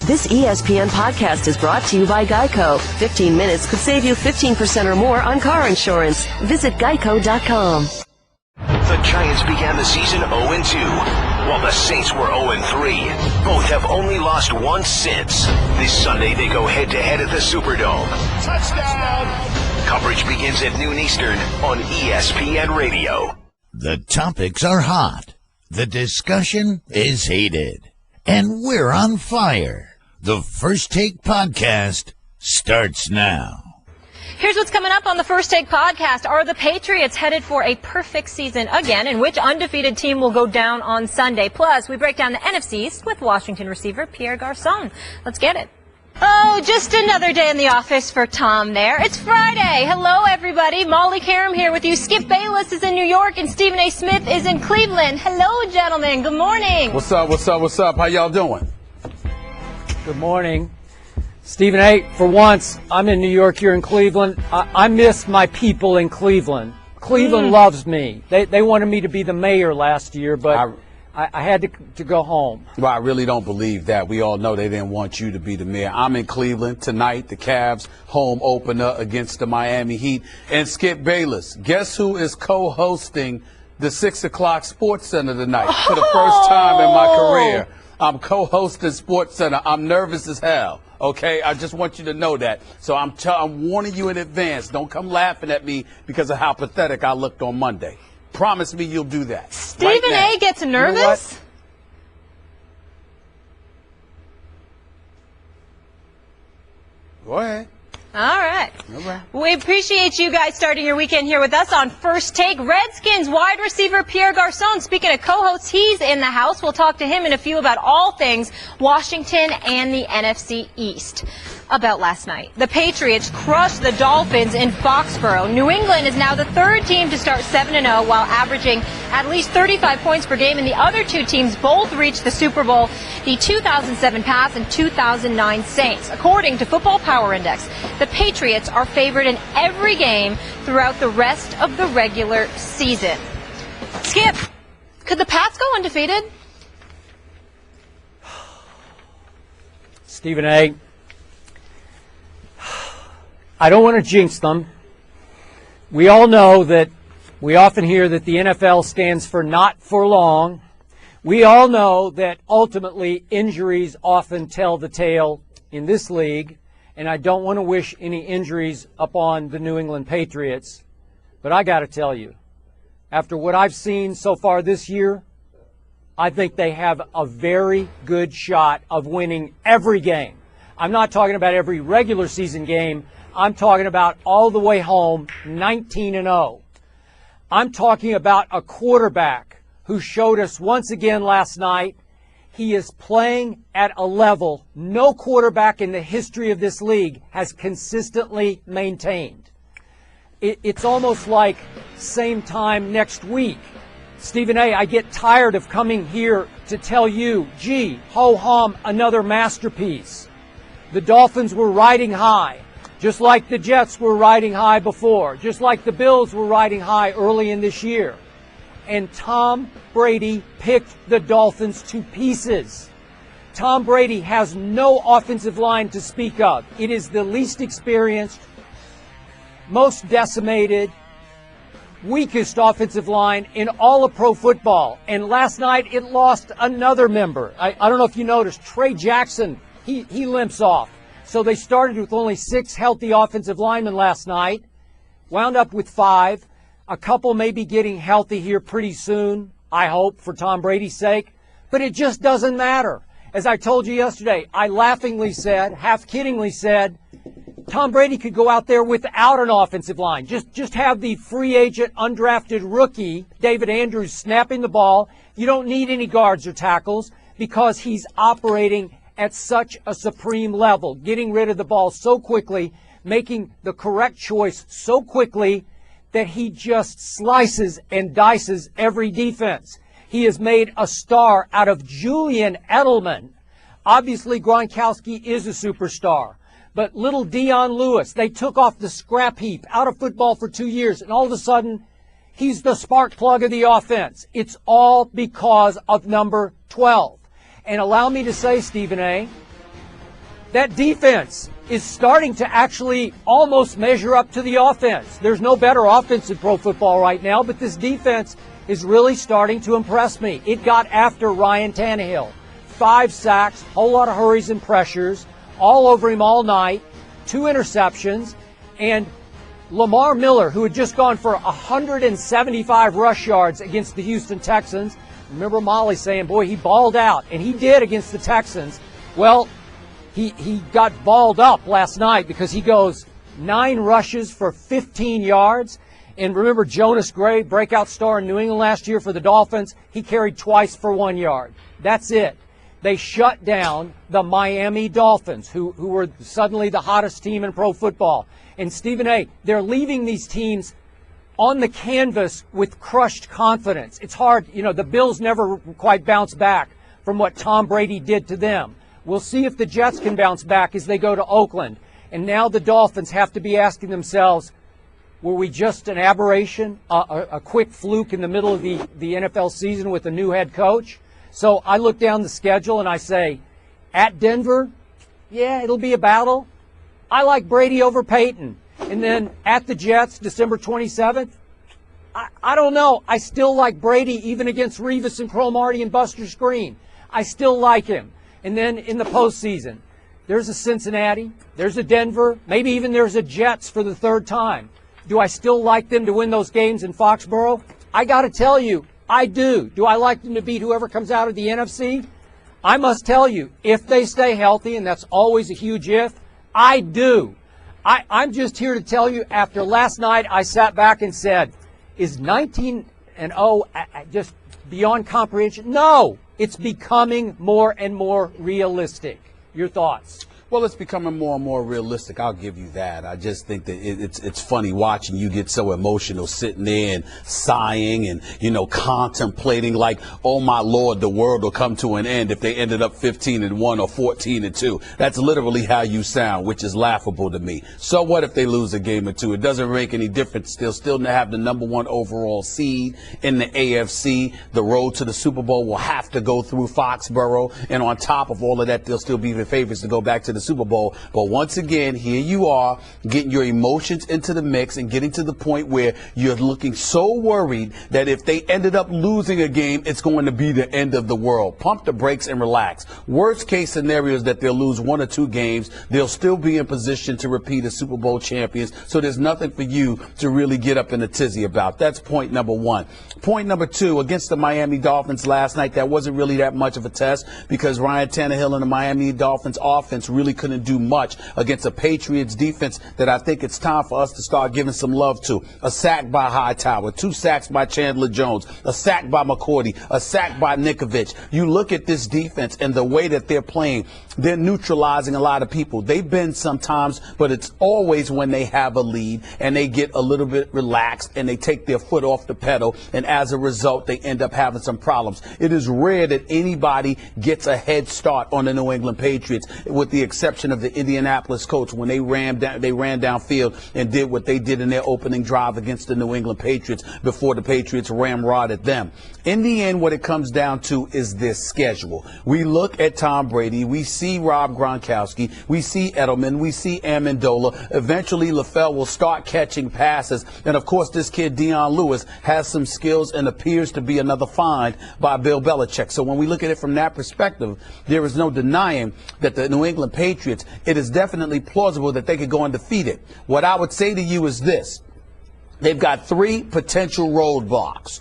This ESPN podcast is brought to you by Geico. 15 minutes could save you 15% or more on car insurance. Visit geico.com. The Giants began the season 0-2, while the Saints were 0-3. Both have only lost once since. This Sunday, they go head-to-head at the Superdome. Touchdown! Coverage begins at noon Eastern on ESPN Radio. The topics are hot. The discussion is heated. And we're on fire. The First Take Podcast starts now. Here's what's coming up on the First Take Podcast. Are the Patriots headed for a perfect season again? And which undefeated team will go down on Sunday? Plus, we break down the NFC East with Washington receiver Pierre Garcon. Let's get it. Oh, just another day in the office for Tom there. It's Friday. Hello, everybody. Molly Karam here with you. Skip Bayless is in New York and Stephen A. Smith is in Cleveland. Hello, gentlemen. Good morning. What's up? How y'all doing? Good morning. Stephen A., for once, I'm in New York, you're in Cleveland. I miss my people in Cleveland. Cleveland loves me. They wanted me to be the mayor last year, but I had to go home. Well, I really don't believe that. We all know they didn't want you to be the mayor. I'm in Cleveland tonight. The Cavs home opener against the Miami Heat. And Skip Bayless, guess who is co-hosting the 6 o'clock Sports Center tonight? For the first time in my career, I'm co-hosting Sports Center. I'm nervous as hell. Okay, I just want you to know that. So I'm warning you in advance. Don't come laughing at me because of how pathetic I looked on Monday. Promise me you'll do that. Stephen A. gets nervous? You know what? Go ahead. All right. We appreciate you guys starting your weekend here with us on First Take. Redskins wide receiver Pierre Garcon. Speaking of co-hosts, he's in the house. We'll talk to him in a few about all things Washington and the NFC East. About last night, the Patriots crushed the Dolphins in Foxborough. New England is now the third team to start 7-0 while averaging at least 35 points per game, and the other two teams both reached the Super Bowl, the 2007 Pats and 2009 Saints. According to Football Power Index, the Patriots are favored in every game throughout the rest of the regular season. Skip, could the Pats go undefeated? Stephen A., I don't want to jinx them. We all know that we often hear that the NFL stands for not for long. We all know that ultimately injuries often tell the tale in this league, and I don't want to wish any injuries upon the New England Patriots. But I got to tell you, after what I've seen so far this year, I think they have a very good shot of winning every game. I'm not talking about every regular season game. I'm talking about all the way home, 19-0. I'm talking about a quarterback who showed us once again last night he is playing at a level no quarterback in the history of this league has consistently maintained. It's almost like same time next week. Stephen A., I get tired of coming here to tell you, gee, ho-hum, another masterpiece. The Dolphins were riding high. Just like the Jets were riding high before, just like the Bills were riding high early in this year. And Tom Brady picked the Dolphins to pieces. Tom Brady has no offensive line to speak of. It is the least experienced, most decimated, weakest offensive line in all of pro football. And last night it lost another member. I don't know if you noticed, Trey Jackson, he limps off. So they started with only 6 healthy offensive linemen last night, wound up with 5. A couple may be getting healthy here pretty soon, I hope, for Tom Brady's sake. But it just doesn't matter. As I told you yesterday, I laughingly said, half-kiddingly said, Tom Brady could go out there without an offensive line. Just have the free agent, undrafted rookie, David Andrews, snapping the ball. You don't need any guards or tackles because he's operating at such a supreme level, getting rid of the ball so quickly, making the correct choice so quickly that he just slices and dices every defense. He has made a star out of Julian Edelman. Obviously, Gronkowski is a superstar. But little Dion Lewis, they took off the scrap heap out of football for 2 years, and all of a sudden, he's the spark plug of the offense. It's all because of number 12. And allow me to say, Stephen A., that defense is starting to actually almost measure up to the offense. There's no better offense in pro football right now, but this defense is really starting to impress me. It got after Ryan Tannehill. 5 sacks, whole lot of hurries and pressures, all over him all night, 2 interceptions, and Lamar Miller, who had just gone for 175 rush yards against the Houston Texans. Remember Molly saying, boy, he balled out, and he did against the Texans. Well, he got balled up last night because he goes 9 rushes for 15 yards. And remember Jonas Gray, breakout star in New England last year for the Dolphins, he carried twice for 1 yard. That's it. They shut down the Miami Dolphins, who were suddenly the hottest team in pro football. And Stephen A., they're leaving these teams on the canvas with crushed confidence. It's hard, the Bills never quite bounce back from what Tom Brady did to them. We'll see if the Jets can bounce back as they go to Oakland. And now the Dolphins have to be asking themselves, were we just an aberration, a quick fluke in the middle of the NFL season with a new head coach? So I look down the schedule and I say, at Denver, yeah, it'll be a battle. I like Brady over Peyton. And then at the Jets, December 27th, I don't know. I still like Brady even against Revis and Cromartie and Buster Skrine. I still like him. And then in the postseason, there's a Cincinnati, there's a Denver, maybe even there's a Jets for the 3rd time. Do I still like them to win those games in Foxborough? I got to tell you, I do. Do I like them to beat whoever comes out of the NFC? I must tell you, if they stay healthy, and that's always a huge if, I do. I'm just here to tell you, after last night, I sat back and said, is 19-0 just beyond comprehension? No, it's becoming more and more realistic. Your thoughts? Well, it's becoming more and more realistic. I'll give you that. I just think that it's funny watching you get so emotional, sitting there and sighing and, contemplating like, oh, my Lord, the world will come to an end if they ended up 15-1 or 14-2. That's literally how you sound, which is laughable to me. So what if they lose a game or two? It doesn't make any difference. They'll still have the number 1 overall seed in the AFC. The road to the Super Bowl will have to go through Foxborough. And on top of all of that, they'll still be the favorites to go back to the Super Bowl. But once again, here you are getting your emotions into the mix and getting to the point where you're looking so worried that if they ended up losing a game, it's going to be the end of the world. Pump the brakes and relax. Worst case scenario is that they'll lose 1 or 2 games. They'll still be in position to repeat as Super Bowl champions. So there's nothing for you to really get up in a tizzy about. That's point number 1. Point number 2, against the Miami Dolphins last night, that wasn't really that much of a test because Ryan Tannehill and the Miami Dolphins offense really couldn't do much against a Patriots defense that I think it's time for us to start giving some love to. A sack by Hightower, 2 sacks by Chandler Jones, a sack by McCourty, a sack by Nikovich. You look at this defense and the way that they're playing, they're neutralizing a lot of people. They've been sometimes, but it's always when they have a lead and they get a little bit relaxed and they take their foot off the pedal, and as a result, they end up having some problems. It is rare that anybody gets a head start on the New England Patriots, with the exception of the Indianapolis Colts when they ran downfield and did what they did in their opening drive against the New England Patriots before the Patriots ramrodded them. In the end, what it comes down to is this schedule. We look at Tom Brady, we see Rob Gronkowski, we see Edelman, we see Amendola. Eventually, LaFleur will start catching passes. And, of course, this kid, Dion Lewis, has some skills and appears to be another find by Bill Belichick. So when we look at it from that perspective, there is no denying that the New England Patriots, it is definitely plausible that they could go undefeated. What I would say to you is this. They've got 3 potential roadblocks.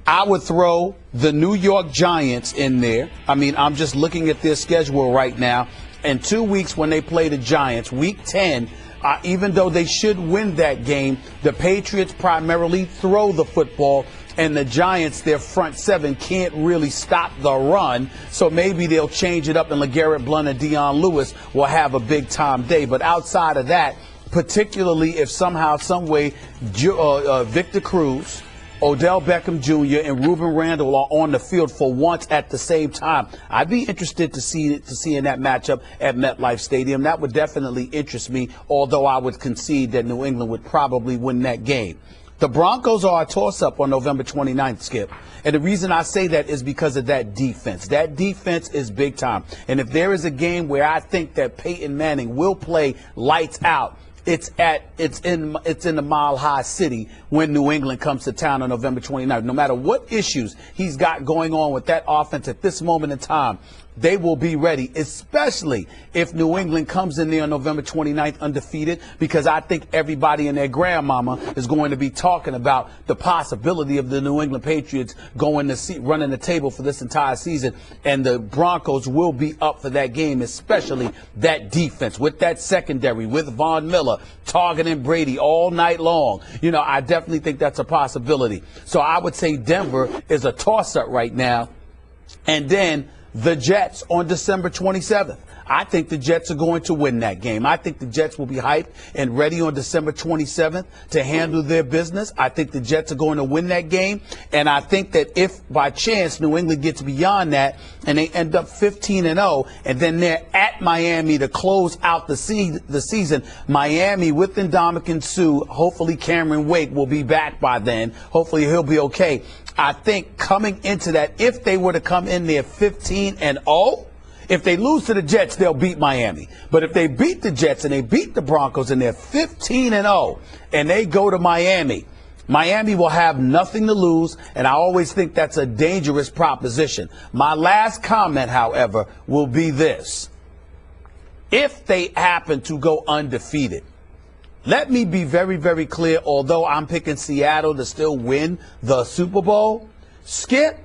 I would throw the New York Giants in there. I mean, I'm just looking at their schedule right now. In 2 weeks when they play the Giants, week 10, even though they should win that game, the Patriots primarily throw the football, and the Giants, their front 7, can't really stop the run. So maybe they'll change it up, and LeGarrette Blount and Dion Lewis will have a big-time day. But outside of that, particularly if somehow, some way, Victor Cruz, Odell Beckham Jr. and Ruben Randle are on the field for once at the same time, I'd be interested to see in that matchup at MetLife Stadium. That would definitely interest me, although I would concede that New England would probably win that game. The Broncos are a toss-up on November 29th, Skip. And the reason I say that is because of that defense. That defense is big time. And if there is a game where I think that Peyton Manning will play lights out, it's in the Mile High City when New England comes to town on November 29th. No matter what issues he's got going on with that offense at this moment in time, they will be ready, especially if New England comes in there on November 29th undefeated, because I think everybody and their grandmama is going to be talking about the possibility of the New England Patriots going to running the table for this entire season, and the Broncos will be up for that game, especially that defense with that secondary, with Von Miller targeting Brady all night long. You know, I definitely think that's a possibility. So I would say Denver is a toss-up right now, and then the Jets on December 27th. I think the Jets are going to win that game. I think the Jets will be hyped and ready on December 27th to handle their business. I think the Jets are going to win that game. And I think that if by chance New England gets beyond that and they end up 15-0 and then they're at Miami to close out the season, Miami with Ndamukong Suh, hopefully Cameron Wake will be back by then. Hopefully he'll be okay. I think coming into that, if they were to come in there 15-0, if they lose to the Jets, they'll beat Miami. But if they beat the Jets and they beat the Broncos and they're 15-0 and they go to Miami, Miami will have nothing to lose, and I always think that's a dangerous proposition. My last comment, however, will be this. If they happen to go undefeated, let me be very, very clear, although I'm picking Seattle to still win the Super Bowl, Skip,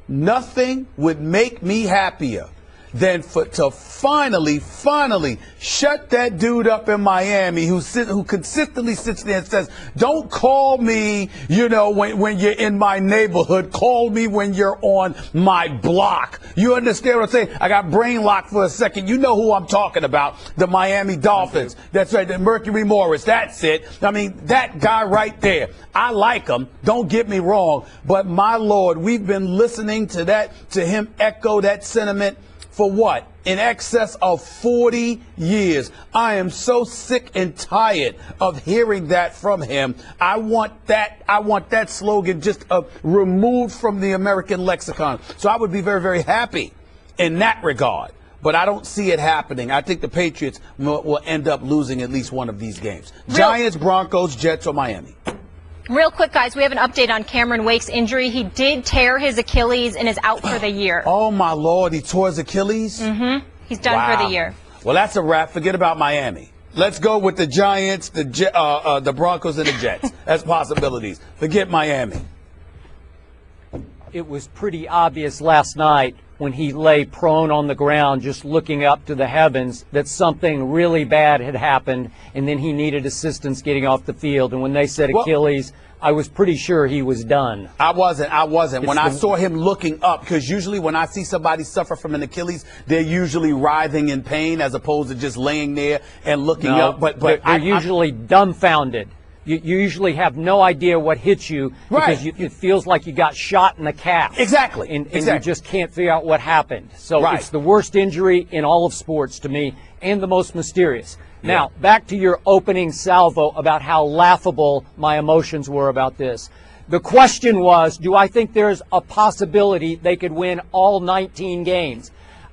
nothing would make me happier than to finally shut that dude up in Miami who consistently sits there and says, don't call me, you know, when you're in my neighborhood. Call me when you're on my block. You understand what I'm saying? I got brain locked for a second. You know who I'm talking about. The Miami Dolphins. That's right. The Mercury Morris. That's it. I mean, that guy right there. I like him. Don't get me wrong. But my Lord, we've been listening to him echo that sentiment for what? In excess of 40 years. I am so sick and tired of hearing that from him. I want that slogan just removed from the American lexicon. So I would be very, very happy in that regard. But I don't see it happening. I think the Patriots will end up losing at least one of these games. Giants, Broncos, Jets, or Miami. Real quick, guys, we have an update on Cameron Wake's injury. He did tear his Achilles and is out for the year. Oh, my Lord. He tore his Achilles? Mm-hmm. He's done for the year. Well, that's a wrap. Forget about Miami. Let's go with the Giants, the Broncos, and the Jets as possibilities. Forget Miami. It was pretty obvious last night when he lay prone on the ground just looking up to the heavens that something really bad had happened, and then he needed assistance getting off the field. And when they said Achilles, I was pretty sure he was done. I wasn't. When I saw him looking up, because usually when I see somebody suffer from an Achilles, they're usually writhing in pain as opposed to just laying there and looking up. But they're usually dumbfounded. You usually have no idea what hits you because it feels like you got shot in the calf. Exactly. And you just can't figure out what happened. So it's the worst injury in all of sports to me and the most mysterious. Now, back to your opening salvo about how laughable my emotions were about this. The question was, do I think there's a possibility they could win all 19 games?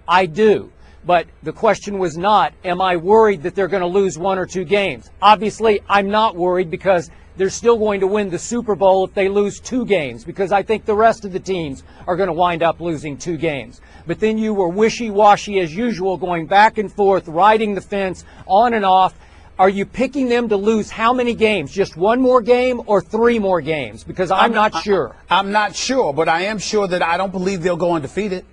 I do. But the question was not, am I worried that they're going to lose one or two games? Obviously, I'm not worried because they're still going to win the Super Bowl if they lose 2 games, because I think the rest of the teams are going to wind up losing 2 games. But then you were wishy-washy as usual, going back and forth, riding the fence, on and off. Are you picking them to lose how many games? Just 1 more game or 3 more games? Because I'm not sure. I'm not sure, but I am sure that I don't believe they'll go undefeated.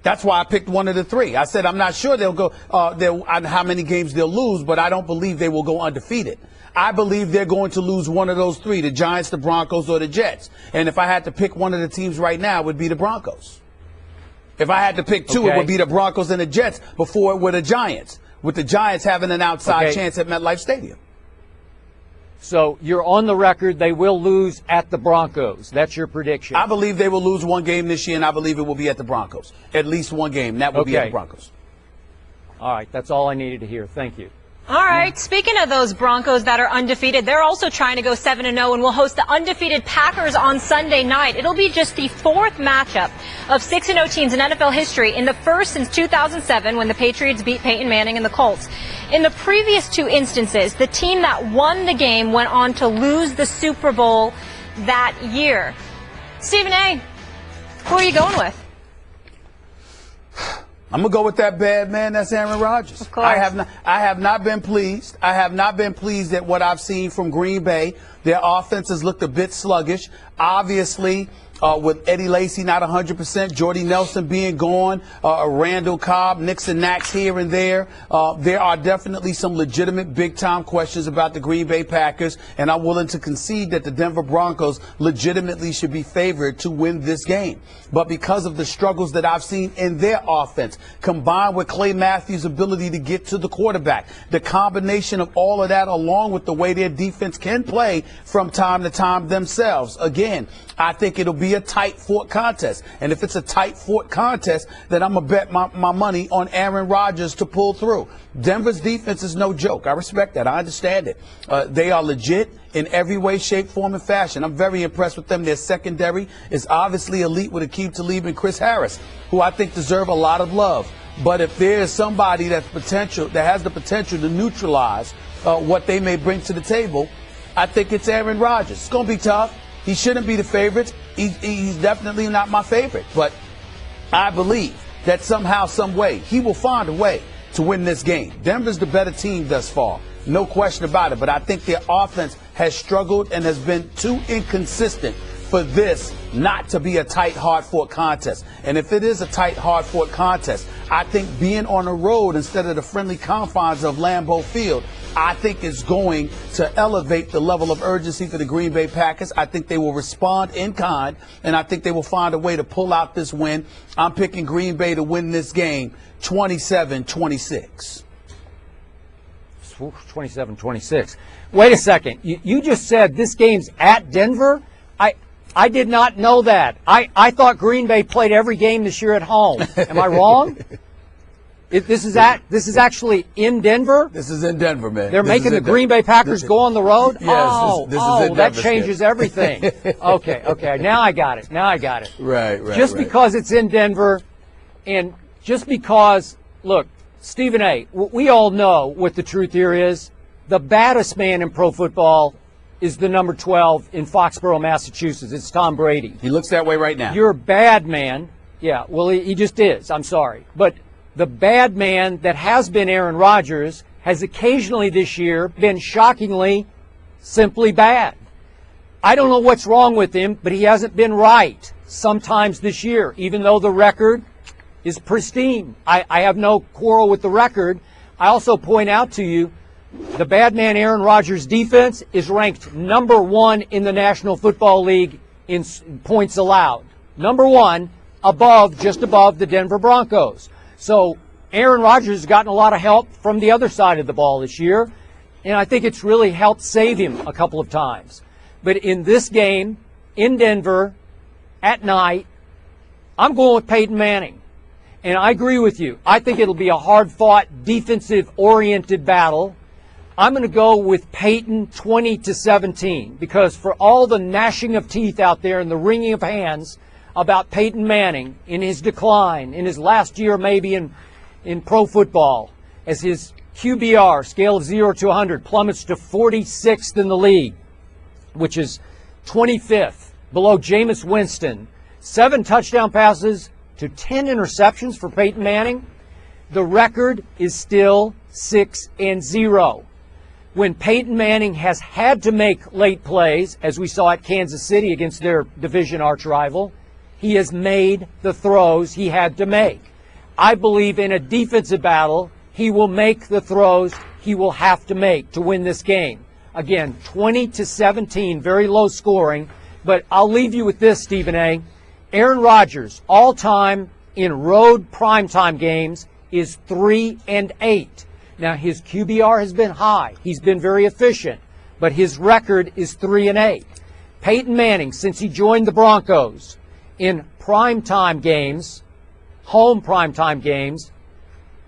That's why I picked one of the 3. I said I'm not sure they'll go on how many games they'll lose, but I don't believe they will go undefeated. I believe they're going to lose one of those 3, the Giants, the Broncos, or the Jets. And if I had to pick one of the teams right now, it would be the Broncos. If I had to pick 2, it would be the Broncos and the Jets before it were the Giants, with the Giants having an outside chance at MetLife Stadium. So you're on the record, they will lose at the Broncos. That's your prediction. I believe they will lose 1 game this year, and I believe it will be at the Broncos. At least 1 game. That will be at the Broncos. All right. That's all I needed to hear. Thank you. All right. Speaking of those Broncos that are undefeated, they're also trying to go 7-0 and will host the undefeated Packers on Sunday night. It'll be just the fourth matchup of 6-0 teams in NFL history, in the first since 2007 when the Patriots beat Peyton Manning and the Colts. In the previous two instances, the team that won the game went on to lose the Super Bowl that year. Stephen A., who are you going with? I'm gonna go with that bad man. That's Aaron Rodgers. Of course. I have not been pleased. I have not been pleased at what I've seen from Green Bay. Their offense has looked a bit sluggish. Obviously, with Eddie Lacy not 100%, Jordy Nelson being gone, Randall Cobb, Nixon Knacks here and there. There are definitely some legitimate big-time questions about the Green Bay Packers, and I'm willing to concede that the Denver Broncos legitimately should be favored to win this game. But because of the struggles that I've seen in their offense, combined with Clay Matthews' ability to get to the quarterback, the combination of all of that along with the way their defense can play from time to time themselves, again, I think it'll be a tight-fought contest. And if it's a tight-fought contest, then I'm going to bet my money on Aaron Rodgers to pull through. Denver's defense is no joke. I respect that. I understand it. They are legit in every way, shape, form, and fashion. I'm very impressed with them. Their secondary is obviously elite with Aqib Talib and Chris Harris, who I think deserve a lot of love. But if there is somebody that has the potential to neutralize what they may bring to the table, I think it's Aaron Rodgers. It's going to be tough. He shouldn't be the favorite. He's definitely not my favorite. But I believe that somehow, some way, he will find a way to win this game. Denver's the better team thus far. No question about it. But I think their offense has struggled and has been too inconsistent for this not to be a tight, hard-fought contest. And if it is a tight, hard-fought contest, I think being on the road instead of the friendly confines of Lambeau Field, I think is going to elevate the level of urgency for the Green Bay Packers. I think they will respond in kind, and I think they will find a way to pull out this win. I'm picking Green Bay to win this game 27-26. 27-26. Wait a second. You just said this game's at Denver? I did not know that. I thought Green Bay played every game this year at home. Am I wrong? This is actually in Denver? This is in Denver, man. They're making the Green Bay Packers go on the road? Yes, this is in that Denver, changes everything. Okay. Now I got it. Right. Just because it's in Denver, and just because, look, Stephen A., we all know what the truth here is. The baddest man in pro football is the number 12 in Foxborough, Massachusetts. It's Tom Brady. He looks that way right now. You're a bad man. Yeah, well, he just is. I'm sorry. But the bad man that has been Aaron Rodgers has occasionally this year been shockingly simply bad. I don't know what's wrong with him, but he hasn't been right sometimes this year, even though the record is pristine. I have no quarrel with the record. I also point out to you, the bad man Aaron Rodgers' defense is ranked number 1 in the National Football League in points allowed. Number 1, just above the Denver Broncos. So Aaron Rodgers has gotten a lot of help from the other side of the ball this year, and I think it's really helped save him a couple of times. But in this game, in Denver, at night, I'm going with Peyton Manning. And I agree with you. I think it'll be a hard-fought, defensive-oriented battle. I'm going to go with Peyton 20-17 because for all the gnashing of teeth out there and the wringing of hands about Peyton Manning in his decline, in his last year maybe in pro football, as his QBR, scale of 0 to 100, plummets to 46th in the league, which is 25th, below Jameis Winston. 7 touchdown passes to 10 interceptions for Peyton Manning. The record is still 6-0. When Peyton Manning has had to make late plays, as we saw at Kansas City against their division arch rival, he has made the throws he had to make. I believe in a defensive battle, he will make the throws he will have to make to win this game. Again, 20-17, very low scoring, but I'll leave you with this, Stephen A. Aaron Rodgers, all-time in road primetime games, is 3-8. Now, his QBR has been high. He's been very efficient, but his record is 3-8. Peyton Manning, since he joined the Broncos, in primetime games, home primetime games,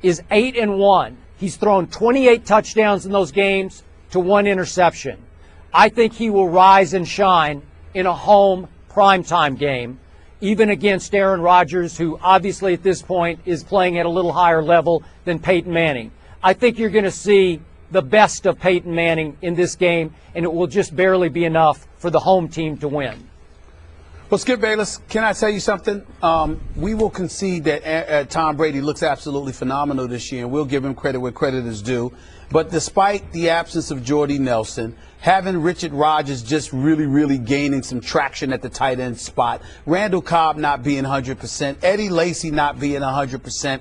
is 8-1. He's thrown 28 touchdowns in those games to 1 interception. I think he will rise and shine in a home primetime game, even against Aaron Rodgers, who obviously at this point is playing at a little higher level than Peyton Manning. I think you're going to see the best of Peyton Manning in this game, and it will just barely be enough for the home team to win. Well, Skip Bayless, can I tell you something? We will concede that Tom Brady looks absolutely phenomenal this year, and we'll give him credit where credit is due. But despite the absence of Jordy Nelson, having Richard Rodgers just really gaining some traction at the tight end spot, Randall Cobb not being 100%, Eddie Lacy not being 100%,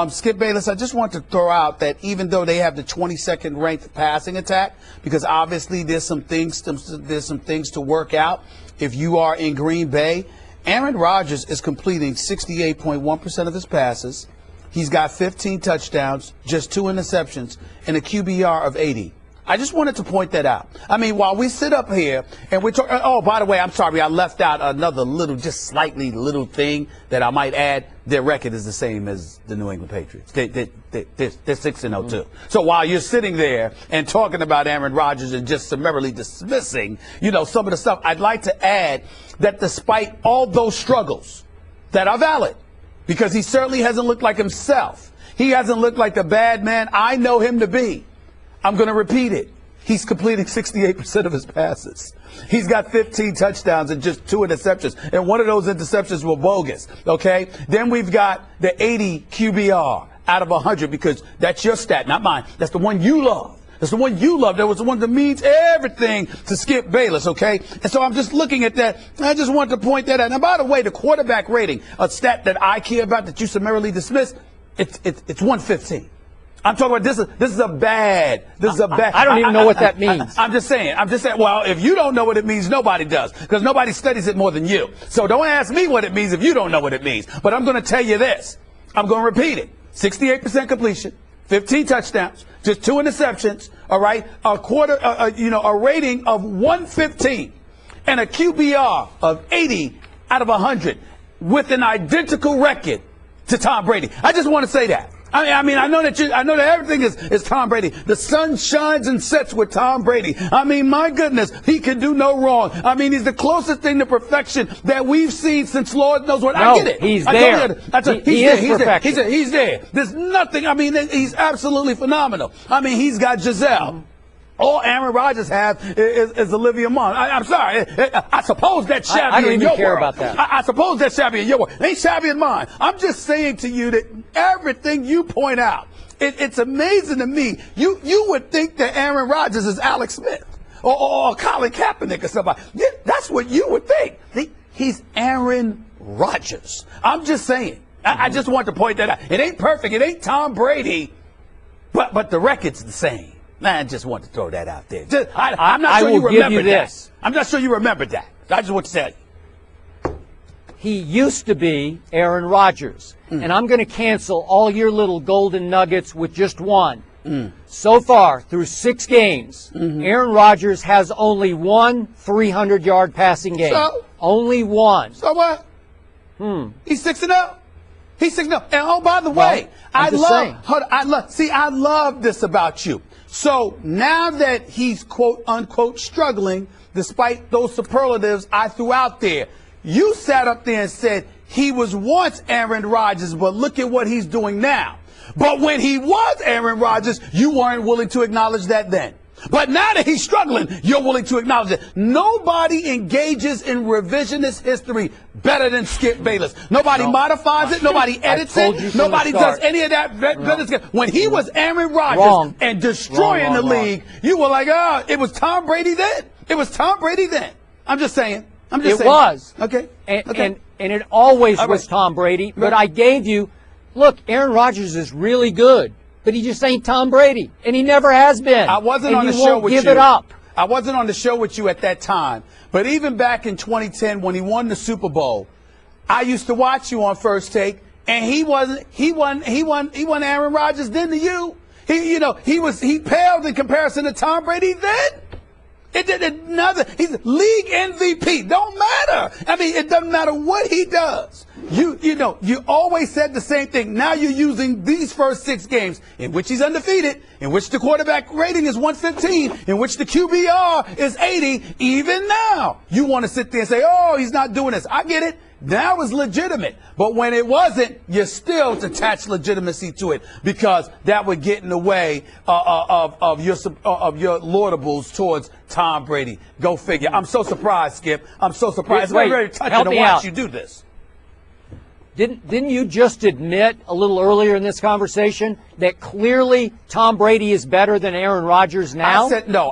Skip Bayless, I just want to throw out that even though they have the 22nd ranked passing attack, because obviously there's some things to work out. If you are in Green Bay, Aaron Rodgers is completing 68.1% of his passes. He's got 15 touchdowns, just 2 interceptions, and a QBR of 80. I just wanted to point that out. I mean, while we sit up here and we're talking, oh, by the way, I'm sorry, I left out another little, just slightly little thing that I might add. Their record is the same as the New England Patriots. They're 6-0 too. So while you're sitting there and talking about Aaron Rodgers and just summarily dismissing, some of the stuff, I'd like to add that despite all those struggles that are valid, because he certainly hasn't looked like himself, he hasn't looked like the bad man I know him to be. I'm going to repeat it. He's completing 68% of his passes. He's got 15 touchdowns and just 2 interceptions. And one of those interceptions were bogus. Okay? Then we've got the 80 QBR out of 100, because that's your stat, not mine. That's the one you love. That's the one you love. That was the one that means everything to Skip Bayless, okay? And so I'm just looking at that. I just wanted to point that out. And by the way, the quarterback rating, a stat that I care about that you summarily dismissed, it's 115. I'm talking about this is a bad. I don't even know what that means. I'm just saying. Well, if you don't know what it means, nobody does, because nobody studies it more than you. So don't ask me what it means if you don't know what it means. But I'm going to tell you this. I'm going to repeat it. 68% completion, 15 touchdowns, just 2 interceptions. All right, a rating of 115, and a QBR of 80 out of 100, with an identical record to Tom Brady. I just want to say that. I mean, I know that everything is Tom Brady. The sun shines and sets with Tom Brady. I mean, my goodness, he can do no wrong. I mean, he's the closest thing to perfection that we've seen since Lord knows what. No, I get it. He's there. He's there. There's nothing. I mean, he's absolutely phenomenal. I mean, he's got Giselle. All Aaron Rodgers has is Olivia Munn. I'm sorry. I suppose that's shabby I don't in even your care world. about that. I suppose that's shabby in your world. It ain't shabby in mine. I'm just saying to you that everything you point out, it's amazing to me. You would think that Aaron Rodgers is Alex Smith or Colin Kaepernick or somebody. That's what you would think. He's Aaron Rodgers. I'm just saying. I just want to point that out. It ain't perfect. It ain't Tom Brady, but the record's the same. I just want to throw that out there. I'm not sure you remember that. I'm not sure you remember that. I just want to tell you. He used to be Aaron Rodgers. And I'm going to cancel all your little golden nuggets with just one. So far, through 6 games, Aaron Rodgers has only one 300-yard passing game. So? Only one. So what? He's 6-0. He's 6-0. And oh, by the way, I love this about you. So now that he's quote unquote struggling, despite those superlatives I threw out there, you sat up there and said he was once Aaron Rodgers, but look at what he's doing now. But when he was Aaron Rodgers, you weren't willing to acknowledge that then. But now that he's struggling, you're willing to acknowledge it. Nobody engages in revisionist history better than Skip Bayless. Nobody modifies it. Nobody edits it. Nobody does any of that better than when he was Aaron Rodgers and destroying the league. You were like, oh, it was Tom Brady then. It was Tom Brady then. I'm just saying. It was. Okay. And it always was Tom Brady. But I gave you, look, Aaron Rodgers is really good. But he just ain't Tom Brady, and he never has been. I wasn't on the show with you. Give it up. I wasn't on the show with you at that time. But even back in 2010, when he won the Super Bowl, I used to watch you on First Take, and he won Aaron Rodgers then to you. He paled in comparison to Tom Brady then. It did nothing. He's league MVP. Don't matter. I mean, it doesn't matter what he does. You always said the same thing. Now you're using these first 6 games in which he's undefeated, in which the quarterback rating is 115, in which the QBR is 80. Even now, you want to sit there and say, oh, he's not doing this. I get it. Now it's legitimate. But when it wasn't, you still attach legitimacy to it because that would get in the way of your laudables towards Tom Brady. Go figure. I'm so surprised, Skip. I'm so surprised. It's very touching to watch you do this. Didn't you just admit a little earlier in this conversation that clearly Tom Brady is better than Aaron Rodgers now?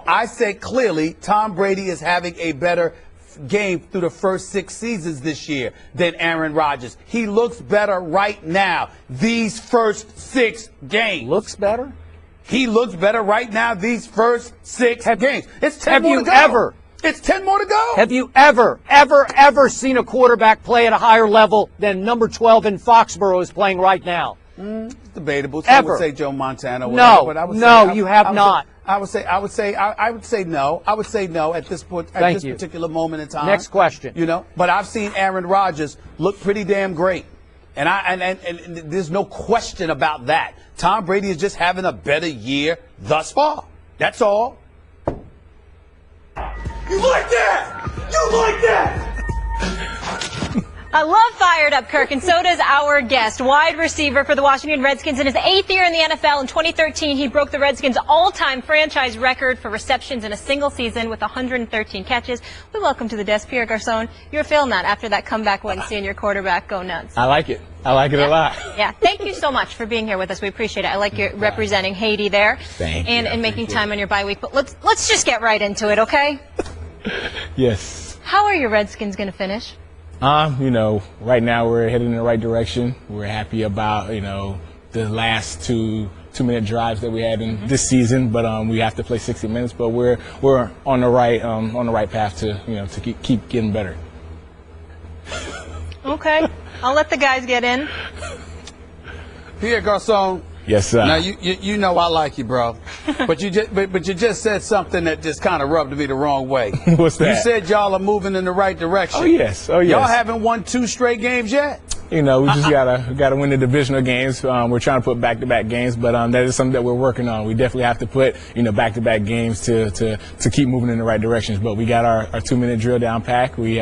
I said clearly Tom Brady is having a better game through the first 6 seasons this year than Aaron Rodgers. He looks better right now. These first 6 games. Looks better? He looks better right now these first 6 games. It's 10 more to go. It's 10 more to go. Have you ever seen a quarterback play at a higher level than number 12 in Foxborough is playing right now? It's debatable. I would say Joe Montana. You have not. I would say no. I would say no at this point, at this particular moment in time. Next question. But I've seen Aaron Rodgers look pretty damn great. And there's no question about that. Tom Brady is just having a better year thus far. That's all. You like that? You like that? I love Fired Up, Kirk, and so does our guest, wide receiver for the Washington Redskins. In his 8th year in the NFL in 2013, he broke the Redskins' all-time franchise record for receptions in a single season with 113 catches. We welcome to the desk Pierre Garcon. You were feeling that after that comeback win, seeing your quarterback go nuts. I like it. I like it a lot. Yeah. Thank you so much for being here with us. We appreciate it. I like you representing Haiti there. Thank you. And making time on your bye week. But let's just get right into it, okay? Yes. How are your Redskins going to finish? Right now we're heading in the right direction. We're happy about, the last two-minute drives that we had in this season, but we have to play 60 minutes. But we're on the right path to keep getting better. Okay, I'll let the guys get in. Pierre Garcon. Yes, sir. Now you know I like you, bro, but you just said something that just kind of rubbed me the wrong way. What's that? You said y'all are moving in the right direction. Oh yes. Y'all haven't won 2 straight games yet. We just gotta win the divisional games. We're trying to put back-to-back games, but that is something that we're working on. We definitely have to put back-to-back games to keep moving in the right directions. But we got our 2-minute drill down pack. We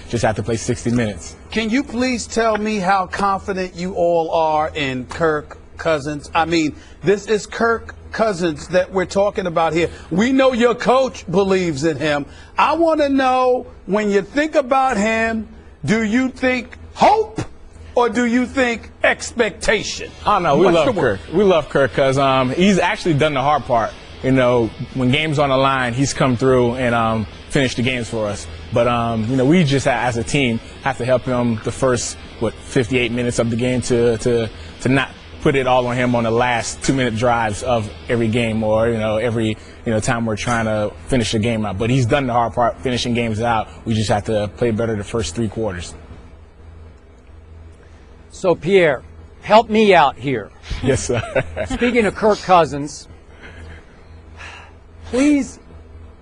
just have to play 60 minutes. Can you please tell me how confident you all are in Kirk Cousins? I mean, this is Kirk Cousins that we're talking about here. We know your coach believes in him. I want to know, when you think about him, do you think hope or do you think expectation? Oh, no, we love Kirk. We love Kirk because he's actually done the hard part. When games on the line, he's come through and finished the games for us. But, we just, as a team, have to help him the first, 58 minutes of the game to not put it all on him on the last 2-minute drives of every game or, every, time we're trying to finish a game out. But he's done the hard part, finishing games out. We just have to play better the first 3 quarters. So, Pierre, help me out here. Yes, sir. Speaking of Kirk Cousins, please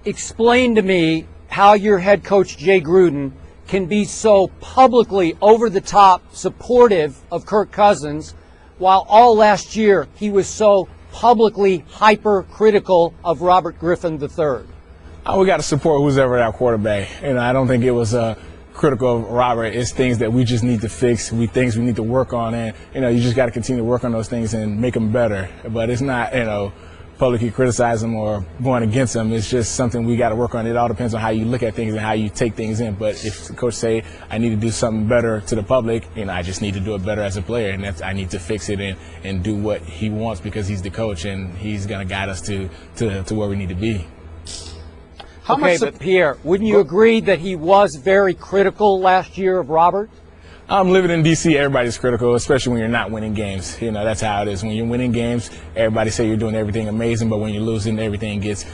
explain to me how your head coach, Jay Gruden, can be so publicly over-the-top supportive of Kirk Cousins while all last year he was so publicly hypercritical of Robert Griffin III. We got to support who's ever our quarterback. I don't think it was critical of Robert. It's things that we just need to fix. Things we need to work on, and you just got to continue to work on those things and make them better. But it's not publicly criticize them or going against them. It's just something we got to work on. It all depends on how you look at things and how you take things in. But if the coach say I need to do something better to the public, I just need to do it better as a player, and I need to fix it and do what he wants because he's the coach and he's going to guide us to where we need to be. But Pierre, wouldn't you agree that he was very critical last year of Robert? Living in D.C., everybody's critical, especially when you're not winning games. That's how it is. When you're winning games, everybody say you're doing everything amazing, but when you're losing, everything gets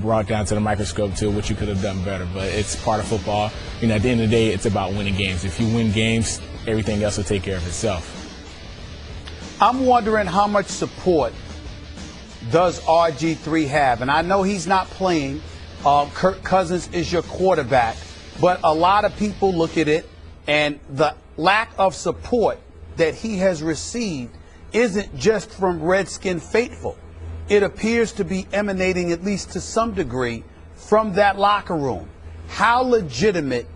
brought down to the microscope to what you could have done better. But it's part of football. At the end of the day, it's about winning games. If you win games, everything else will take care of itself. I'm wondering how much support does RG3 have? And I know he's not playing. Kirk Cousins is your quarterback. But a lot of people look at it, and the lack of support that he has received isn't just from Redskin faithful. It appears to be emanating, at least to some degree, from that locker room. How legitimate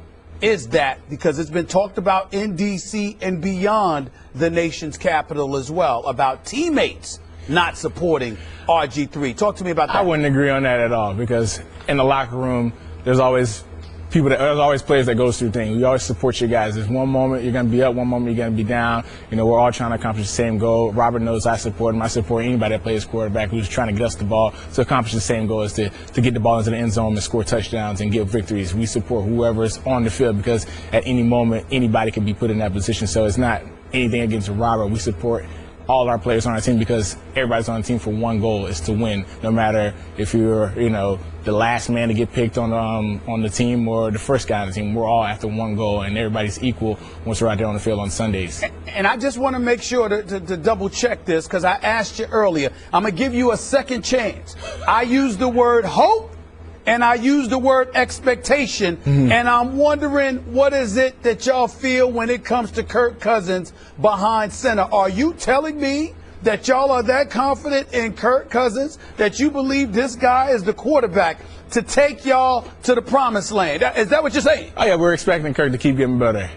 is that? Because it's been talked about in D.C. and beyond the nation's capital as well, about teammates not supporting RG3. Talk to me about that. I wouldn't agree on that at all, because in the locker room, there's always players that goes through things. We always support your guys. There's one moment you're going to be up, one moment you're going to be down. You know, we're all trying to accomplish the same goal. Robert knows I support him. I support anybody that plays quarterback who's trying to get us the ball to accomplish the same goal, is to get the ball into the end zone and score touchdowns and get victories. We support whoever's on the field, because at any moment, anybody can be put in that position. So it's not anything against Robert. We support all our players on our team, because everybody's on the team for one goal, is to win. No matter if you're, the last man to get picked on the team or the first guy on the team, we're all after one goal, and everybody's equal once we're out there on the field on Sundays. And I just want to make sure to double check this, because I asked you earlier. I'm going to give you a second chance. I used the word hope, and I use the word expectation, and I'm wondering, what is it that y'all feel when it comes to Kirk Cousins behind center? Are you telling me that y'all are that confident in Kirk Cousins that you believe this guy is the quarterback to take y'all to the promised land? Is that what you're saying? Oh, yeah, we're expecting Kirk to keep getting better.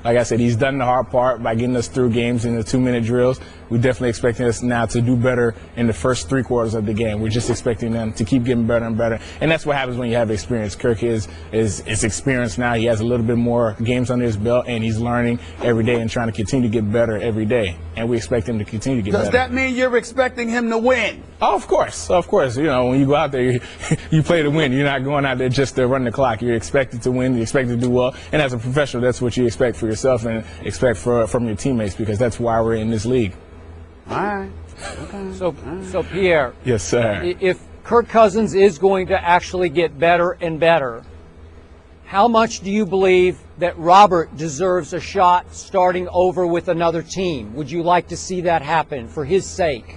Like I said, he's done the hard part by getting us through games in the 2-minute drills. We're definitely expecting us now to do better in the first 3 quarters of the game. We're just expecting them to keep getting better and better. And that's what happens when you have experience. Kirk is experienced now. He has a little bit more games under his belt, and he's learning every day and trying to continue to get better every day. And we expect him to continue to get better. Does that mean you're expecting him to win? Oh, of course. Of course. When you go out there, you play to win. You're not going out there just to run the clock. You're expected to win. You're expected to do well. And as a professional, that's what you expect for yourself and expect from your teammates, because that's why we're in this league. All right. Okay. So Pierre. Yes, sir. If Kirk Cousins is going to actually get better and better, how much do you believe that Robert deserves a shot starting over with another team? Would you like to see that happen for his sake?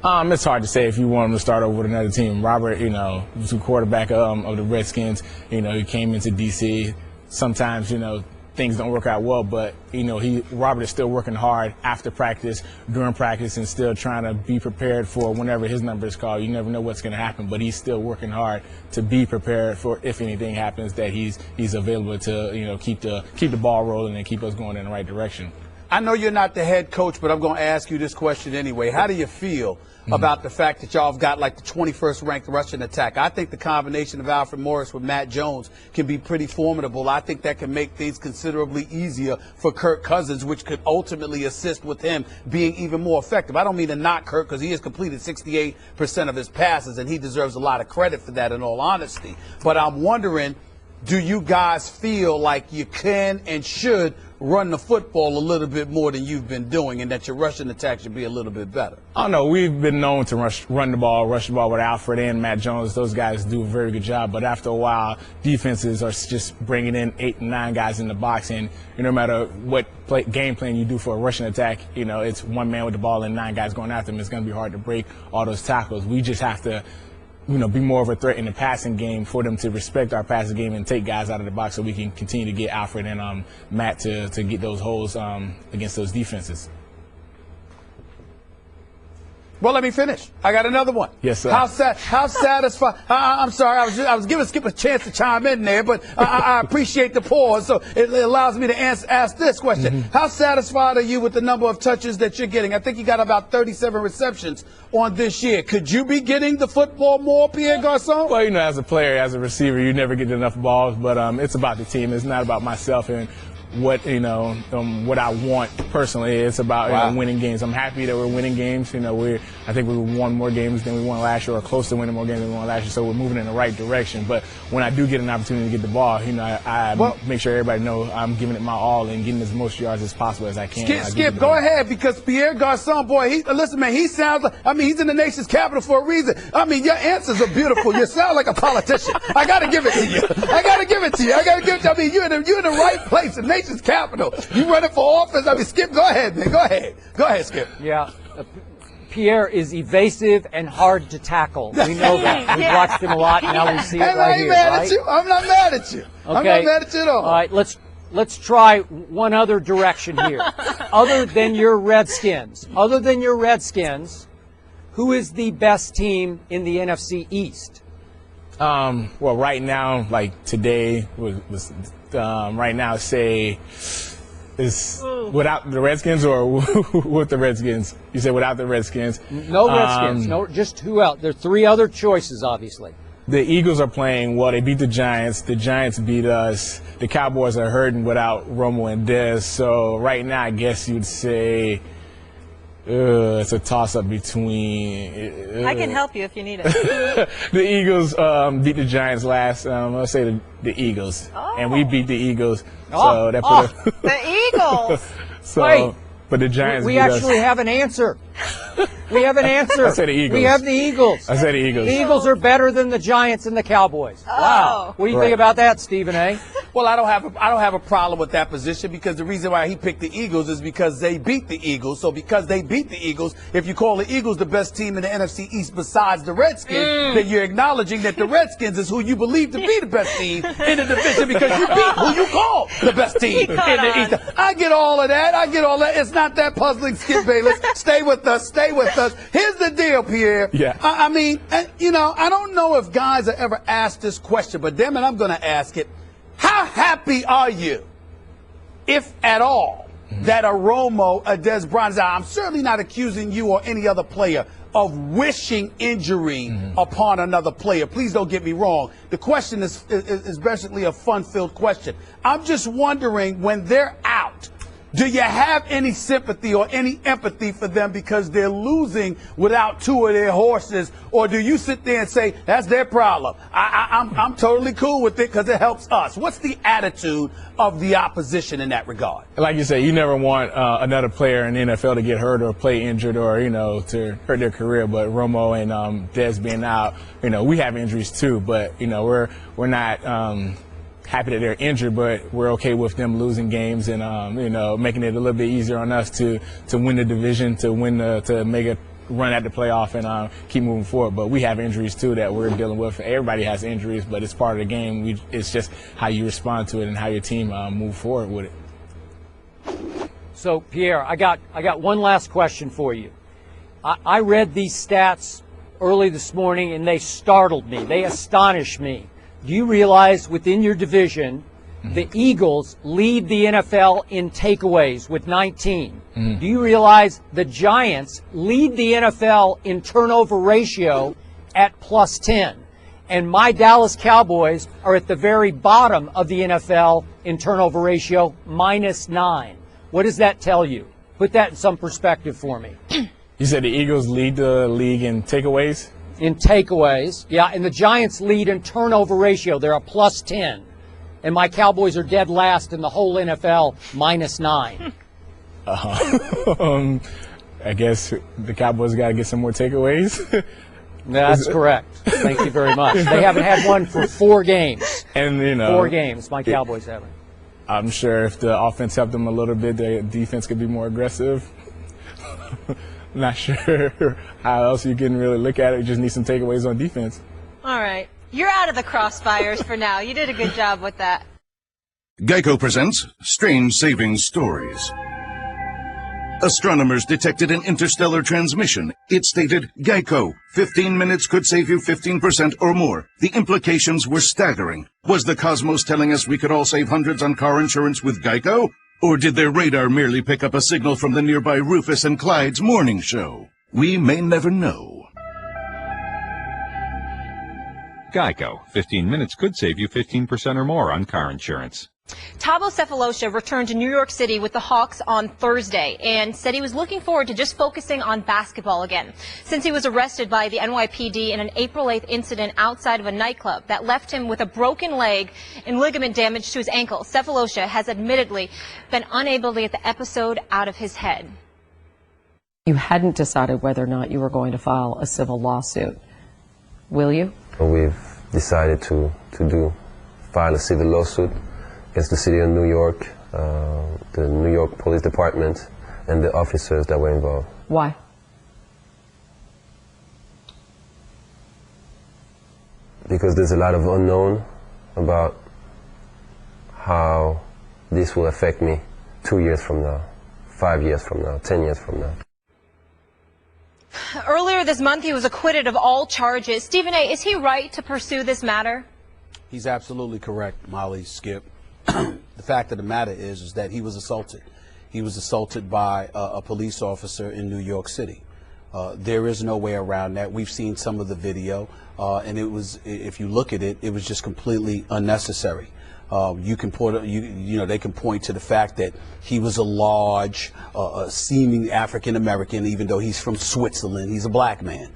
It's hard to say if you want him to start over with another team. Robert, was the quarterback of the Redskins. He came into D.C. Sometimes, things don't work out well, but Robert is still working hard after practice, during practice, and still trying to be prepared for whenever his number is called. You never know what's going to happen, but he's still working hard to be prepared for if anything happens, that he's available to keep the ball rolling and keep us going in the right direction. I know you're not the head coach, but I'm going to ask you this question anyway. How do you feel about the fact that y'all have got like the 21st ranked rushing attack? I think the combination of Alfred Morris with Matt Jones can be pretty formidable. I think that can make things considerably easier for Kirk Cousins, which could ultimately assist with him being even more effective. I don't mean to knock Kirk, because he has completed 68% of his passes, and he deserves a lot of credit for that, in all honesty. But I'm wondering, do you guys feel like you can and should run the football a little bit more than you've been doing, and that your rushing attack should be a little bit better? Oh, no, we've been known to rush the ball with Alfred and Matt Jones. Those guys do a very good job, but after a while, defenses are just bringing in 8 and 9 guys in the box, and no matter what game plan you do for a rushing attack, it's one man with the ball and 9 guys going after him. It's going to be hard to break all those tackles. We just have to be more of a threat in the passing game for them to respect our passing game and take guys out of the box, so we can continue to get Alfred and Matt to get those holes against those defenses. Well, let me finish. I got another one. Yes, sir. How satisfied? I'm sorry. I was giving Skip a chance to chime in there, but I appreciate the pause, so it allows me to ask this question. How satisfied are you with the number of touches that you're getting? I think you got about 37 receptions on this year. Could you be getting the football more, Pierre Garcon? Well, as a player, as a receiver, you never get enough balls, but it's about the team. It's not about myself and what I want personally. It's about winning games. I'm happy that we're winning games. I think we won more games than we won last year, or close to winning more games than we won last year. So we're moving in the right direction. But when I do get an opportunity to get the ball, I make sure everybody knows I'm giving it my all and getting as most yards as possible as I can. Skip, go ahead, because Pierre Garcon, boy, listen, man, he sounds like, he's in the nation's capital for a reason. Your answers are beautiful. You sound like a politician. I got to give it to you. You're in the right place, the nation's capital. You running for office. Skip, go ahead, man. Go ahead, Skip. Yeah. Pierre is evasive and hard to tackle. We know that. We've watched him a lot. Now we see it right here. At you. I'm not mad at you. Okay. I'm not mad at you at all. All right, let's let's try one other direction here. Other than your Redskins, who is the best team in the NFC East? Well, right now, like today, right now, say, is without the Redskins or with the Redskins? You said without the Redskins. No Redskins. No, just who else? There are three other choices, obviously. The Eagles are playing well. They beat the Giants. The Giants beat us. The Cowboys are hurting without Romo and Dez. So right now, I guess you'd say it's a toss-up between. I can help you if you need it. The Eagles beat the Giants last. I'll say the Eagles, and we beat the Eagles. So that put the Eagles. So, wait, but the Giants. We actually have an answer. We have an answer. I said the Eagles. We have the Eagles. I said the Eagles. The Eagles are better than the Giants and the Cowboys. Oh. Wow. What do you think about that, Stephen A? Well, I don't have a problem with that position because the reason why he picked the Eagles is because they beat the Eagles. So because they beat the Eagles, if you call the Eagles the best team in the NFC East besides the Redskins, then you're acknowledging that the Redskins is who you believe to be the best team in the division because you beat who you call the best team in the East. I get all of that. It's not that puzzling, Skip Bayless. Stay with us. Here's the deal, Pierre. Yeah. I mean, I don't know if guys have ever asked this question, but damn it, I'm going to ask it. How happy are you, if at all, that a Romo, a Dez Bryant is out? I'm certainly not accusing you or any other player of wishing injury upon another player. Please don't get me wrong. The question is basically a fun-filled question. I'm just wondering, when they're out, do you have any sympathy or any empathy for them because they're losing without two of their horses? Or do you sit there and say, that's their problem? I'm totally cool with it because it helps us. What's the attitude of the opposition in that regard? Like you say, you never want another player in the NFL to get hurt or play injured or, to hurt their career. But Romo and Dez being out, we have injuries too. But, we're not happy that they're injured, but we're okay with them losing games and making it a little bit easier on us to win the division, to make a run at the playoff and keep moving forward. But we have injuries too that we're dealing with. Everybody has injuries, but it's part of the game. It's just how you respond to it and how your team move forward with it. So, Pierre, I got one last question for you. I read these stats early this morning and they startled me. They astonished me. Do you realize within your division, the Eagles lead the NFL in takeaways with 19? Do you realize the Giants lead the NFL in turnover ratio at plus 10? And my Dallas Cowboys are at the very bottom of the NFL in turnover ratio, minus 9. What does that tell you? Put that in some perspective for me. You said the Eagles lead the league in takeaways? In takeaways, yeah, and the Giants lead in turnover ratio. They're a plus 10. And my Cowboys are dead last in the whole NFL, minus 9. I guess the Cowboys got to get some more takeaways. That's correct. Thank you very much. They haven't had one for 4 games. And, 4 games, my Cowboys haven't. I'm sure if the offense helped them a little bit, the defense could be more aggressive. Not sure how else you can really look at it. You just need some takeaways on defense. All right. You're out of the crossfires for now. You did a good job with that. Geico presents Strange Saving Stories. Astronomers detected an interstellar transmission. It stated, Geico, 15 minutes could save you 15% or more. The implications were staggering. Was the cosmos telling us we could all save hundreds on car insurance with Geico? Or did their radar merely pick up a signal from the nearby Rufus and Clyde's morning show? We may never know. Geico. 15 minutes could save you 15% or more on car insurance. Thabo Sefolosha returned to New York City with the Hawks on Thursday and said he was looking forward to just focusing on basketball again, since he was arrested by the NYPD in an April 8th incident outside of a nightclub that left him with a broken leg and ligament damage to his ankle. Sefolosha has admittedly been unable to get the episode out of his head. You hadn't decided whether or not you were going to file a civil lawsuit. Will you? We've decided to file a civil lawsuit against the city of New York, the New York Police Department, and the officers that were involved. Why? Because there's a lot of unknown about how this will affect me 2 years from now, 5 years from now, 10 years from now. Earlier this month, he was acquitted of all charges. Stephen A., is he right to pursue this matter? He's absolutely correct, Molly, Skip. The fact of the matter is that he was assaulted. He was assaulted by a police officer in New York City. There is no way around that. We've seen some of the video, and it was, if you look at it, it was just completely unnecessary. You can point, they can point to the fact that he was a large, seeming African American, even though he's from Switzerland. He's a black man.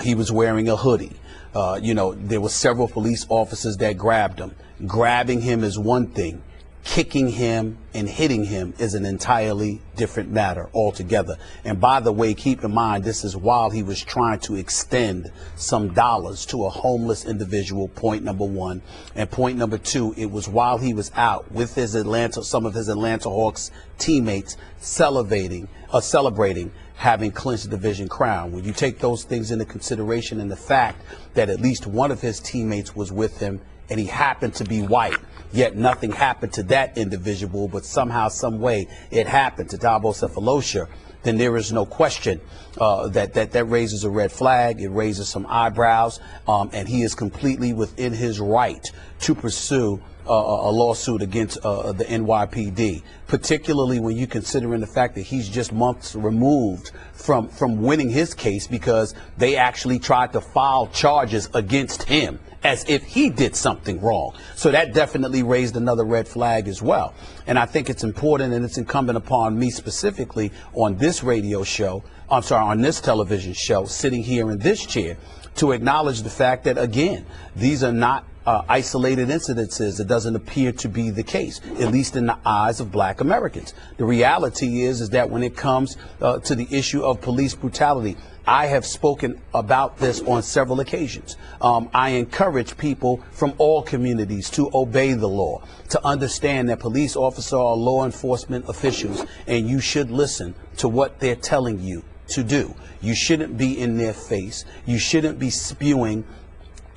He was wearing a hoodie. There were several police officers that grabbed him. Grabbing him is one thing. Kicking him and hitting him is an entirely different matter altogether. And by the way, keep in mind, this is while he was trying to extend some dollars to a homeless individual, point number one. And point number two, it was while he was out with his some of his Atlanta Hawks teammates celebrating having clinched the division crown. When you take those things into consideration and the fact that at least one of his teammates was with him and he happened to be white, yet nothing happened to that individual, but somehow, some way it happened to Dabo Cephalosha, then there is no question that raises a red flag. It raises some eyebrows, and he is completely within his right to pursue a lawsuit against the NYPD, particularly when you consider in the fact that he's just months removed from winning his case because they actually tried to file charges against him as if he did something wrong. So that definitely raised another red flag as well. And I think it's important, and it's incumbent upon me specifically on this radio show, on this television show, sitting here in this chair, to acknowledge the fact that, again, these are not isolated incidences. It doesn't appear to be the case, at least in the eyes of black Americans. The reality is that when it comes to the issue of police brutality, I have spoken about this on several occasions. I encourage people from all communities to obey the law, to understand that police officers are law enforcement officials, and you should listen to what they're telling you to do. You shouldn't be in their face. You shouldn't be spewing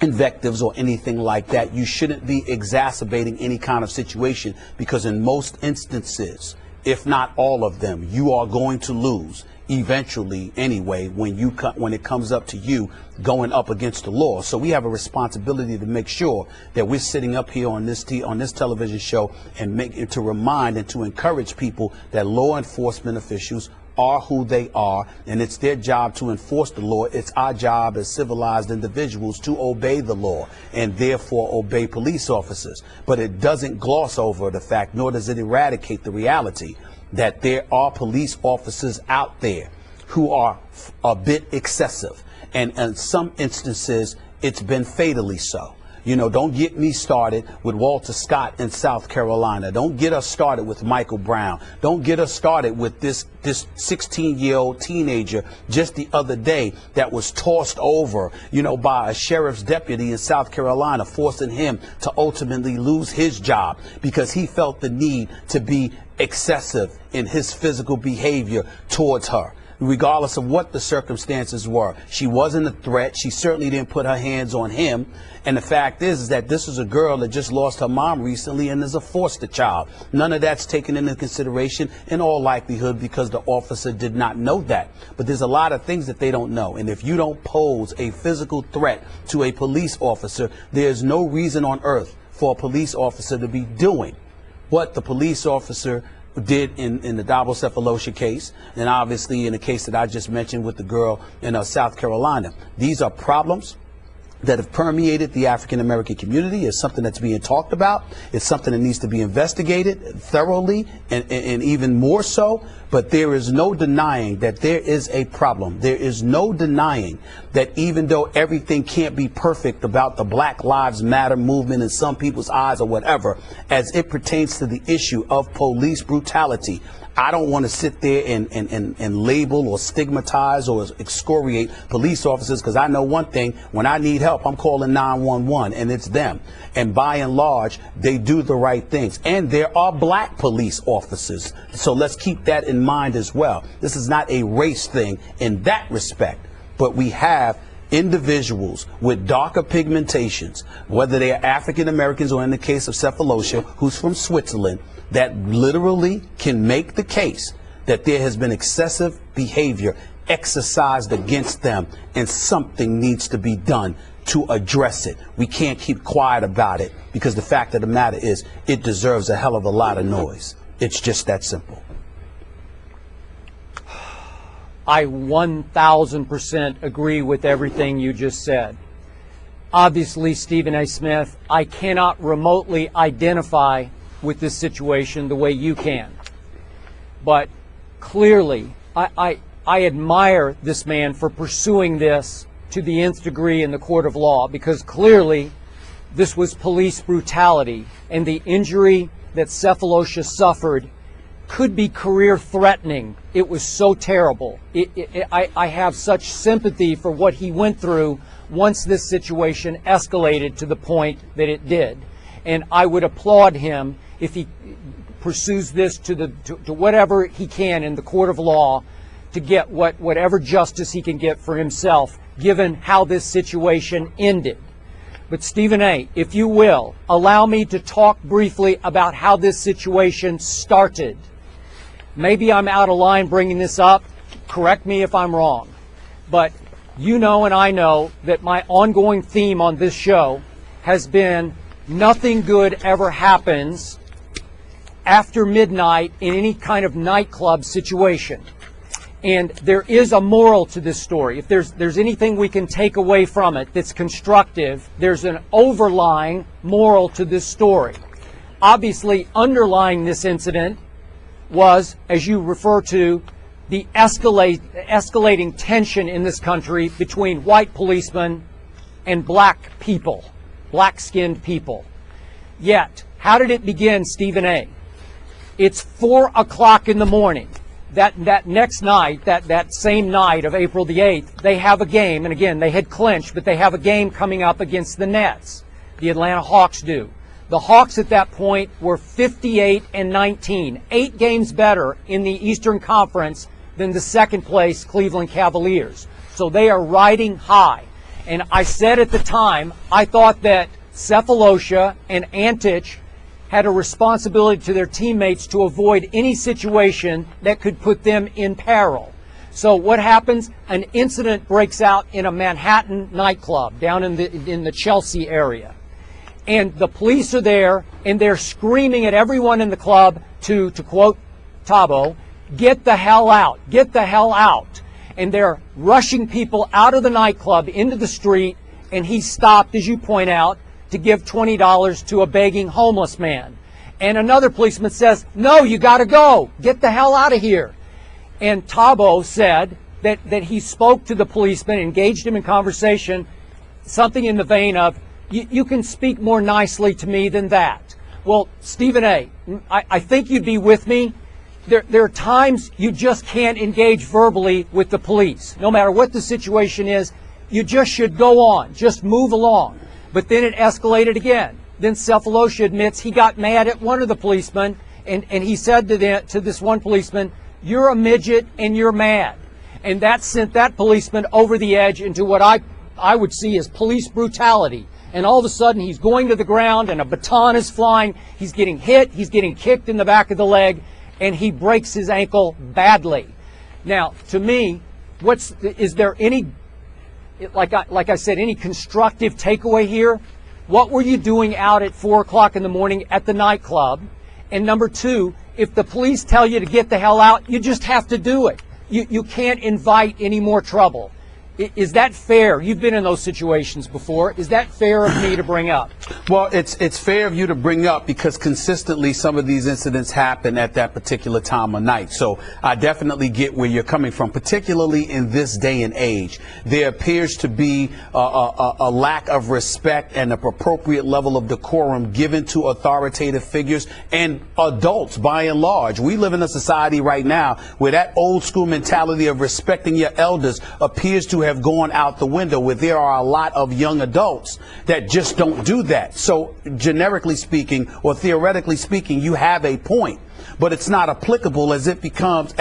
invectives or anything like that. You shouldn't be exacerbating any kind of situation, because in most instances, if not all of them, you are going to lose eventually anyway when it comes up to you going up against the law. So we have a responsibility to make sure that we're sitting up here on this television show and to remind and to encourage people that law enforcement officials are who they are, and it's their job to enforce the law. It's our job as civilized individuals to obey the law and therefore obey police officers. But it doesn't gloss over the fact, nor does it eradicate the reality that there are police officers out there who are a bit excessive, and in some instances it's been fatally so. Don't get me started with Walter Scott in South Carolina. Don't get us started with Michael Brown. Don't get us started with this 16-year-old teenager just the other day that was tossed over, by a sheriff's deputy in South Carolina, forcing him to ultimately lose his job because he felt the need to be excessive in his physical behavior towards her. Regardless of what the circumstances were, she wasn't a threat. She certainly didn't put her hands on him. And the fact is that this is a girl that just lost her mom recently and is a foster child. None of that's taken into consideration in all likelihood because the officer did not know that. But there's a lot of things that they don't know. And if you don't pose a physical threat to a police officer, there's no reason on earth for a police officer to be doing what the police officer did in the Dabo Cephalosha case, and obviously in the case that I just mentioned with the girl in South Carolina. These are problems that have permeated the African American community. It's something that's being talked about. It's something that needs to be investigated thoroughly and even more so. But there is no denying that there is a problem. There is no denying that even though everything can't be perfect about the Black Lives Matter movement in some people's eyes or whatever, as it pertains to the issue of police brutality, I don't want to sit there and label or stigmatize or excoriate police officers, because I know one thing: when I need help, I'm calling 911, and it's them. And by and large, they do the right things. And there are black police officers. So let's keep that in mind as well. This is not a race thing in that respect, but we have individuals with darker pigmentations, whether they are African Americans or in the case of Cephalosha, who's from Switzerland, that literally can make the case that there has been excessive behavior exercised against them, and something needs to be done to address it. We can't keep quiet about it, because the fact of the matter is it deserves a hell of a lot of noise. It's just that simple. I 1,000% agree with everything you just said. Obviously, Stephen A. Smith, I cannot remotely identify with this situation the way you can. But clearly, I admire this man for pursuing this to the nth degree in the court of law, because clearly this was police brutality, and the injury that Cephalosha suffered could be career-threatening. It was so terrible. I have such sympathy for what he went through once this situation escalated to the point that it did. And I would applaud him if he pursues this to whatever he can in the court of law to get whatever justice he can get for himself, given how this situation ended. But Stephen A., if you will, allow me to talk briefly about how this situation started. Maybe I'm out of line bringing this up. Correct me if I'm wrong. But you know and I know that my ongoing theme on this show has been nothing good ever happens after midnight in any kind of nightclub situation. And there is a moral to this story. If there's anything we can take away from it that's constructive, there's an overlying moral to this story. Obviously, underlying this incident was, as you refer to, the escalating tension in this country between white policemen and black people, black-skinned people. Yet, how did it begin, Stephen A.? It's 4 o'clock in the morning. That next night, that same night of April the 8th, they have a game, and again, they had clinched, but they have a game coming up against the Nets. The Atlanta Hawks do. The Hawks at that point were 58-19, 8 games better in the Eastern Conference than the second place Cleveland Cavaliers. So they are riding high. And I said at the time, I thought that Cephalosha and Antich had a responsibility to their teammates to avoid any situation that could put them in peril. So what happens? An incident breaks out in a Manhattan nightclub down in the Chelsea area. And the police are there, and they're screaming at everyone in the club to quote Thabo, "Get the hell out, get the hell out." And they're rushing people out of the nightclub into the street, and he stopped, as you point out, to give $20 to a begging homeless man. And another policeman says, "No, you got to go. Get the hell out of here." And Thabo said that he spoke to the policeman, engaged him in conversation, something in the vein of, you can speak more nicely to me than that. Well, Stephen A., I think you'd be with me. There are times you just can't engage verbally with the police. No matter what the situation is, you just should go on, just move along. But then it escalated again. Then Cephalosha admits he got mad at one of the policemen, and he said to this one policeman, "You're a midget and you're mad." And that sent that policeman over the edge into what I would see as police brutality. And all of a sudden he's going to the ground and a baton is flying. He's getting hit, he's getting kicked in the back of the leg, and he breaks his ankle badly. Now, to me, is there any, like I said, any constructive takeaway here? What were you doing out at 4 o'clock in the morning at the nightclub? And number two, if the police tell you to get the hell out, you just have to do it. You can't invite any more trouble. Is that fair? You've been in those situations before. Is that fair of me to bring up? Well, it's fair of you to bring up because consistently some of these incidents happen at that particular time of night. So I definitely get where you're coming from, particularly in this day and age. There appears to be a lack of respect and an appropriate level of decorum given to authoritative figures and adults by and large. We live in a society right now where that old school mentality of respecting your elders appears to have gone out the window, where there are a lot of young adults that just don't do that. So generically speaking, or theoretically speaking, you have a point. but it's not applicable as it pertains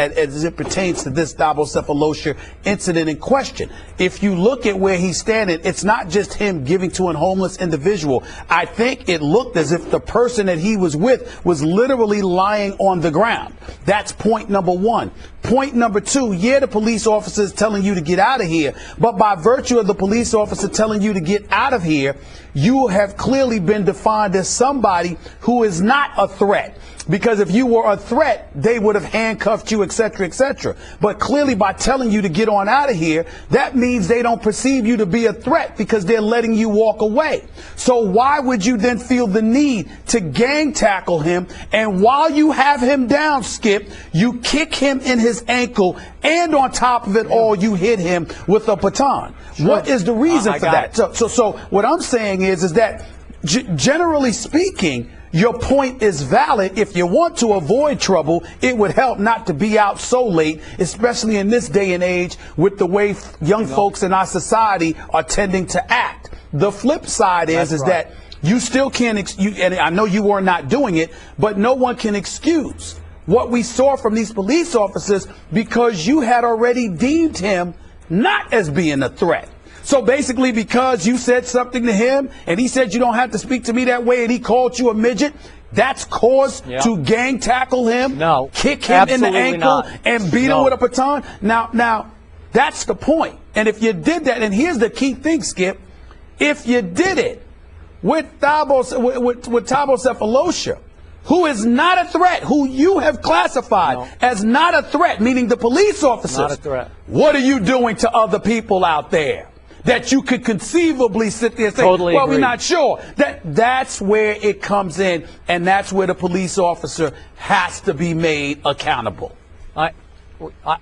to this Dabo Cephalosha incident in question. If you look at where he's standing, it's not just him giving to a homeless individual. I think it looked as if the person that he was with was literally lying on the ground. That's point number one. Point number two, yeah, the police officer is telling you to get out of here, but by virtue of the police officer telling you to get out of here, you have clearly been defined as somebody who is not a threat. Because if you were a threat, they would have handcuffed you, etc., etc. But clearly by telling you to get on out of here, that means they don't perceive you to be a threat because they're letting you walk away. So why would you then feel the need to gang tackle him? And while you have him down, Skip, you kick him in his ankle, and on top of it all, you hit him with a baton. Sure. What is the reason for that? So what I'm saying is that generally speaking, your point is valid. If you want to avoid trouble, it would help not to be out so late, especially in this day and age with the way young folks in our society are tending to act. The flip side is that you still can't, and I know you were not doing it, but no one can excuse what we saw from these police officers because you had already deemed him not as being a threat. So basically, because you said something to him and he said you don't have to speak to me that way and he called you a midget, that's cause to gang tackle him, kick him in the ankle, and beat him with a baton? Now, that's the point. And if you did that, and here's the key thing, Skip, if you did it with Thabo Cephalosha, who is not a threat, who you have classified as not a threat, meaning the police officers, not a threat. What are you doing to other people out there that you could conceivably sit there and say, totally well, agree. we're not sure? That's where it comes in, and that's where the police officer has to be made accountable.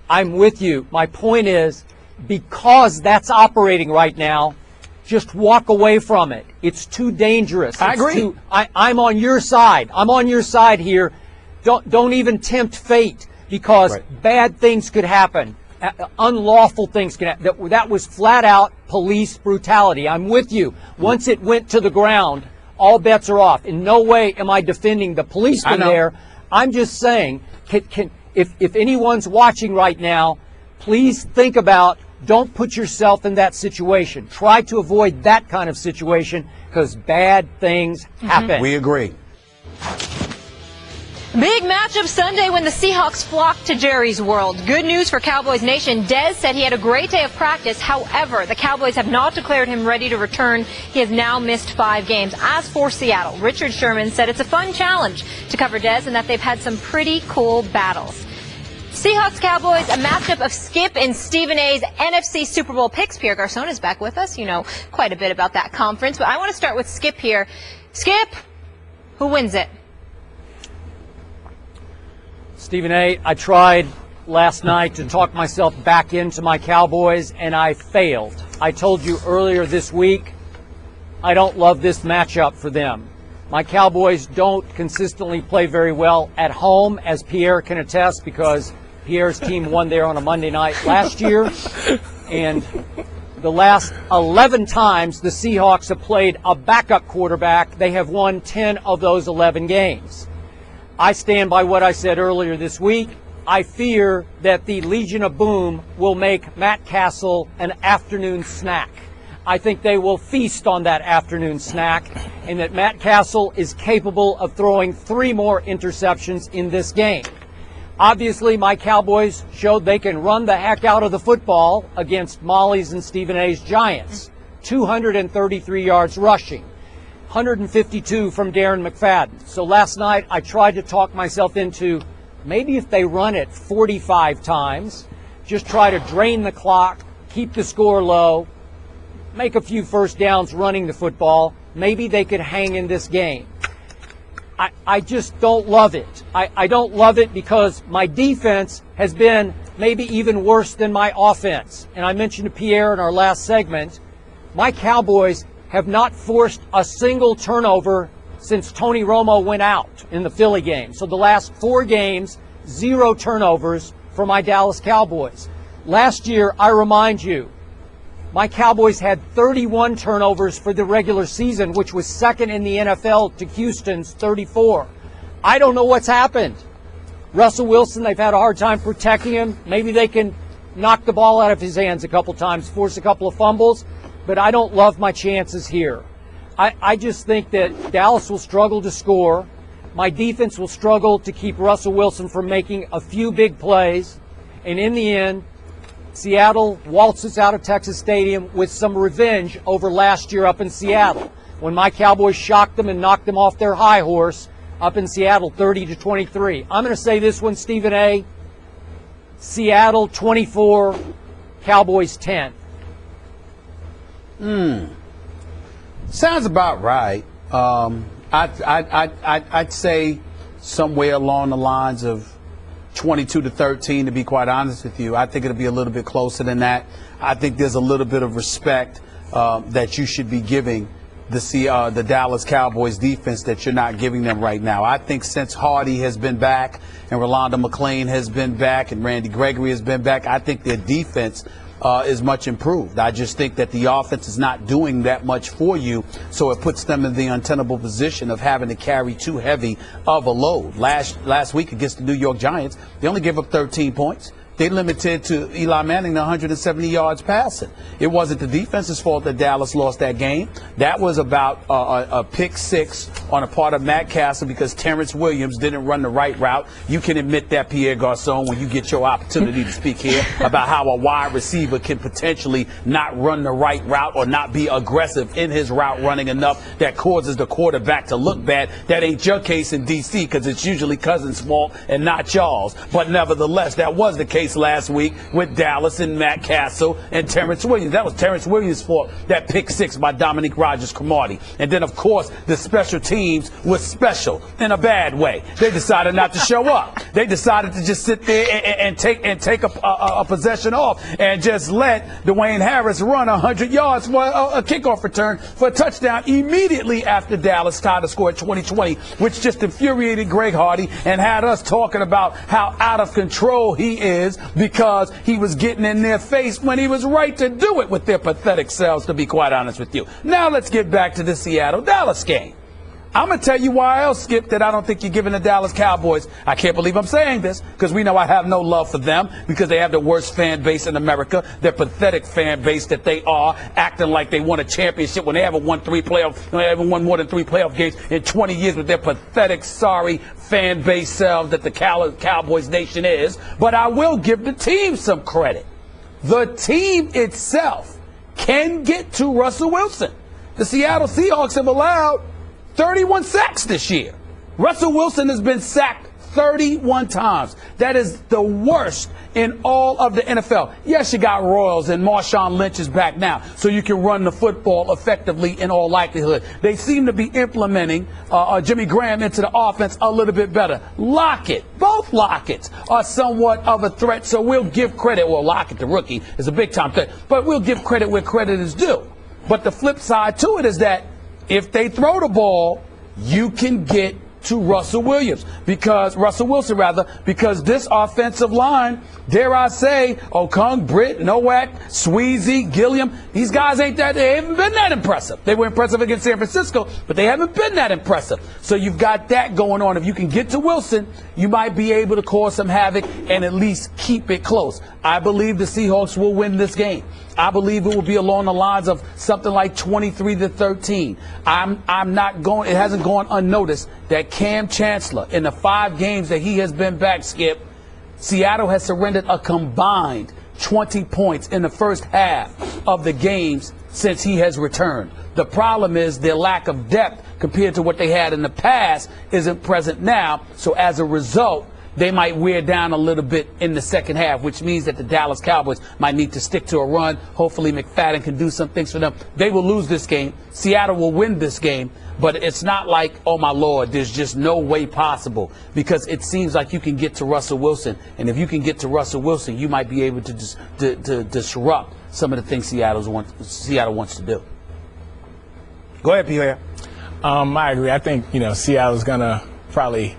I'm with you. My point is, because that's operating right now, just walk away from it. It's too dangerous. I agree. I'm on your side. I'm on your side here. Don't even tempt fate, because bad things could happen. Unlawful things can happen. That was flat out police brutality. I'm with you. Once it went to the ground, all bets are off. In no way am I defending the policeman there. I'm just saying, if anyone's watching right now, please think about, don't put yourself in that situation. Try to avoid that kind of situation, because bad things happen. We agree. Big matchup Sunday when the Seahawks flocked to Jerry's World. Good news for Cowboys Nation. Dez said he had a great day of practice. However, the Cowboys have not declared him ready to return. He has now missed 5 games. As for Seattle, Richard Sherman said it's a fun challenge to cover Dez and that they've had some pretty cool battles. Seahawks Cowboys, a matchup of Skip and Stephen A's NFC Super Bowl picks. Pierre Garcon is back with us. You know quite a bit about that conference, but I want to start with Skip here. Skip, who wins it? Stephen A., I tried last night to talk myself back into my Cowboys, and I failed. I told you earlier this week, I don't love this matchup for them. My Cowboys don't consistently play very well at home, as Pierre can attest, because Pierre's team won there on a Monday night last year. And the last 11 times the Seahawks have played a backup quarterback, they have won 10 of those 11 games. I stand by what I said earlier this week. I fear that the Legion of Boom will make Matt Castle an afternoon snack. I think they will feast on that afternoon snack, and that Matt Castle is capable of throwing 3 more interceptions in this game. Obviously, my Cowboys showed they can run the heck out of the football against Molly's and Stephen A's Giants. 233 yards rushing. 152 from Darren McFadden. So last night I tried to talk myself into maybe if they run it 45 times, just try to drain the clock, keep the score low, make a few first downs running the football, maybe they could hang in this game. I just don't love it. I don't love it because my defense has been maybe even worse than my offense. And I mentioned to Pierre in our last segment, my Cowboys have not forced a single turnover since Tony Romo went out in the Philly game. So the last 4 games, 0 turnovers for my Dallas Cowboys. Last year, I remind you, my Cowboys had 31 turnovers for the regular season, which was second in the NFL to Houston's 34. I don't know what's happened. Russell Wilson, they've had a hard time protecting him. Maybe they can knock the ball out of his hands a couple times, force a couple of fumbles, but I don't love my chances here. I just think that Dallas will struggle to score. My defense will struggle to keep Russell Wilson from making a few big plays. And in the end, Seattle waltzes out of Texas Stadium with some revenge over last year up in Seattle, when my Cowboys shocked them and knocked them off their high horse up in Seattle 30-23. I'm going to say this one, Stephen A. Seattle 24, Cowboys 10. Sounds about right. I'd say somewhere along the lines of 22-13, to be quite honest with you. I think it'll be a little bit closer than that. I think there's a little bit of respect that you should be giving the Dallas Cowboys defense that you're not giving them right now. I think since Hardy has been back and Rolando McClain has been back and Randy Gregory has been back, I think their defense is much improved. I just think that the offense is not doing that much for you, so it puts them in the untenable position of having to carry too heavy of a load. Last week against the New York Giants, they only gave up 13 points. They limited to Eli Manning to 170 yards passing. It wasn't the defense's fault that Dallas lost that game. That was about a pick six on a part of Matt Castle because Terrence Williams didn't run the right route. You can admit that, Pierre Garcon, when you get your opportunity to speak here about how a wide receiver can potentially not run the right route or not be aggressive in his route running enough that causes the quarterback to look bad. That ain't your case in D.C. because it's usually Cousins' fault and not y'all's. But nevertheless, that was the case last week with Dallas and Matt Castle and Terrence Williams. That was Terrence Williams' fault, that pick six by Dominique Rodgers-Cromartie. And then, of course, the special teams was special in a bad way. They decided not to show up. They decided to just sit there and take a possession off and just let Dwayne Harris run 100 yards for a kickoff return for a touchdown immediately after Dallas tied the score at 2020, which just infuriated Greg Hardy and had us talking about how out of control he is because he was getting in their face when he was right to do it with their pathetic selves, to be quite honest with you. Now let's get back to the Seattle-Dallas game. I'm going to tell you why else, Skip, that I don't think you're giving the Dallas Cowboys. I can't believe I'm saying this because we know I have no love for them because they have the worst fan base in America, their pathetic fan base that they are, acting like they won a championship when they haven't won more than 3 playoff games in 20 years with their pathetic, sorry fan base selves that the Cowboys nation is. But I will give the team some credit. The team itself can get to Russell Wilson. The Seattle Seahawks have allowed 31 sacks this year. Russell Wilson has been sacked 31 times. That is the worst in all of the NFL. Yes, you got Royals and Marshawn Lynch is back now, so you can run the football effectively in all likelihood. They seem to be implementing Jimmy Graham into the offense a little bit better. Lockett, both Locketts are somewhat of a threat, so we'll give credit. Well, Lockett, the rookie, is a big-time threat, but we'll give credit where credit is due. But the flip side to it is that if they throw the ball, you can get to Russell Wilson, because this offensive line, dare I say, Okung, Britt, Nowak, Sweezy, Gilliam, these guys they haven't been that impressive. They were impressive against San Francisco, but they haven't been that impressive. So you've got that going on. If you can get to Wilson, you might be able to cause some havoc and at least keep it close. I believe the Seahawks will win this game. I believe it will be along the lines of something like 23-13. It hasn't gone unnoticed that Cam Chancellor, in the 5 games that he has been back, Skip, Seattle has surrendered a combined 20 points in the first half of the games since he has returned. The problem is their lack of depth compared to what they had in the past isn't present now. So as a result, they might wear down a little bit in the second half, which means that the Dallas Cowboys might need to stick to a run. Hopefully McFadden can do some things for them. They will lose this game. Seattle will win this game. But it's not like, oh, my Lord, there's just no way possible, because it seems like you can get to Russell Wilson. And if you can get to Russell Wilson, you might be able to disrupt some of the things Seattle wants to do. Go ahead, Pierre. I agree. I think, Seattle's going to probably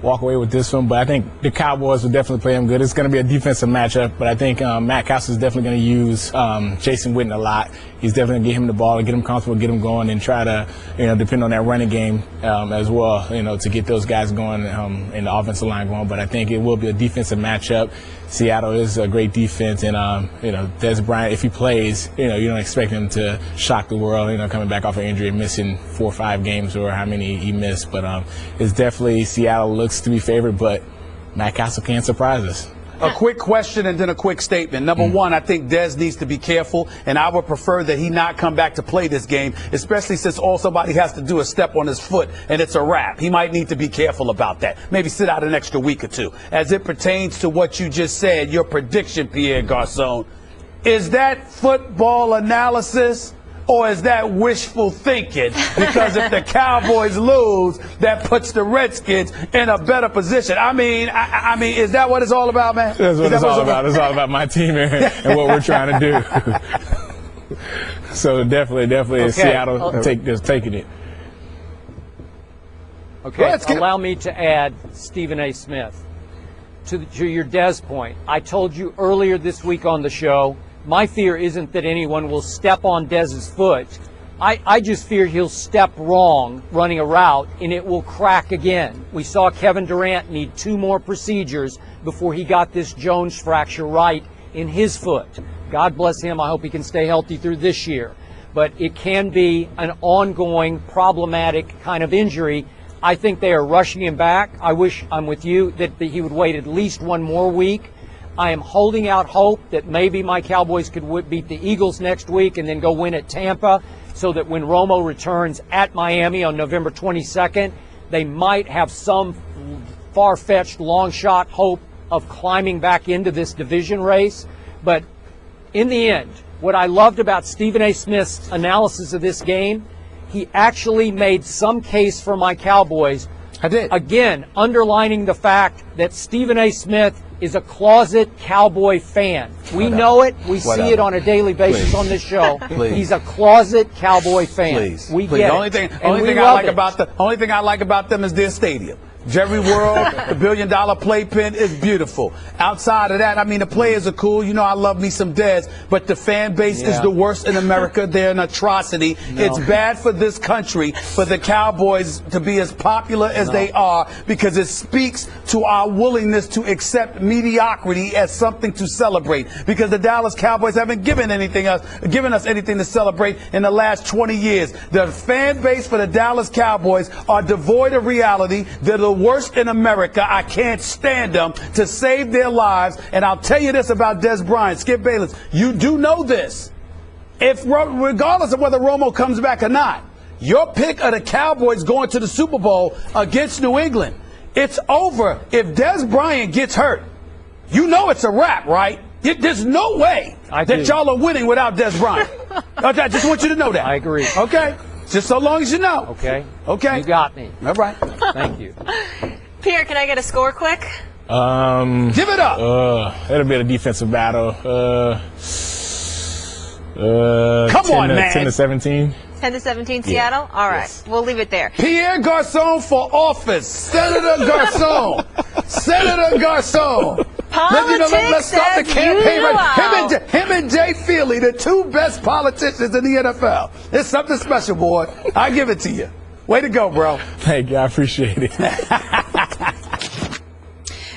walk away with this one. But I think the Cowboys will definitely play him good. It's going to be a defensive matchup, but I think Matt Castle is definitely going to use Jason Witten a lot. He's definitely going to get him the ball, get him comfortable, get him going, and try to, depend on that running game as well, to get those guys going and the offensive line going. But I think it will be a defensive matchup. Seattle is a great defense, and Dez Bryant, if he plays, you don't expect him to shock the world, coming back off an injury and missing 4 or 5 games or how many he missed. But it's definitely Seattle looks to be favored, but Matt Castle can surprise us. A quick question and then a quick statement. Number one, I think Dez needs to be careful, and I would prefer that he not come back to play this game, especially since all somebody has to do is step on his foot and it's a wrap. He might need to be careful about that. Maybe sit out an extra week or 2. As it pertains to what you just said, your prediction, Pierre Garcon, is that football analysis? Or is that wishful thinking? Because if the Cowboys lose, that puts the Redskins in a better position. I mean, is that what it's all about, man? That's what it's all about. It's all about my team and what we're trying to do. So definitely, okay. Seattle taking it. Okay, allow me to add Stephen A. Smith to your Dez point. I told you earlier this week on the show, my fear isn't that anyone will step on Dez's foot. I just fear he'll step wrong running a route and it will crack again. We saw Kevin Durant need 2 more procedures before he got this Jones fracture right in his foot. God bless him. I hope he can stay healthy through this year. But it can be an ongoing problematic kind of injury. I think they are rushing him back. I wish, I'm with you, that he would wait at least 1 more week. I am holding out hope that maybe my Cowboys could beat the Eagles next week and then go win at Tampa, so that when Romo returns at Miami on November 22nd, they might have some far-fetched long shot hope of climbing back into this division race. But in the end, what I loved about Stephen A. Smith's analysis of this game, he actually made some case for my Cowboys. I did. Again, underlining the fact that Stephen A. Smith is a closet Cowboy fan. We know it. We see it on a daily basis on this show. He's a closet Cowboy fan. We get it. The only thing I like about them is their stadium. Jerry World, the $1 billion playpen is beautiful. Outside of that, I mean, the players are cool. I love me some Dez, but the fan base is the worst in America. They're an atrocity. No. It's bad for this country for the Cowboys to be as popular as they are, because it speaks to our willingness to accept mediocrity as something to celebrate, because the Dallas Cowboys haven't given us anything to celebrate in the last 20 years. The fan base for the Dallas Cowboys are devoid of reality. They're the worst in America. I can't stand them to save their lives. And I'll tell you this about Dez Bryant, Skip Bayless. You do know this. Regardless of whether Romo comes back or not, your pick of the Cowboys going to the Super Bowl against New England, it's over. If Dez Bryant gets hurt, it's a wrap, right? There's no way that y'all are winning without Dez Bryant. I just want you to know that. I agree. Okay? Just so long as you know. Okay. Okay. You got me. All right. Thank you. Pierre, can I get a score quick? Give it up. It'll be a defensive battle. Come on, man. 10-17. 10-17 Seattle? All right. Yes. We'll leave it there. Pierre Garcon for office. Senator Garcon. Senator Garcon. Let's start the campaign right. Him and Jay Feely, the 2 best politicians in the NFL. It's something special, boy. I give it to you. Way to go, bro. Thank you. I appreciate it.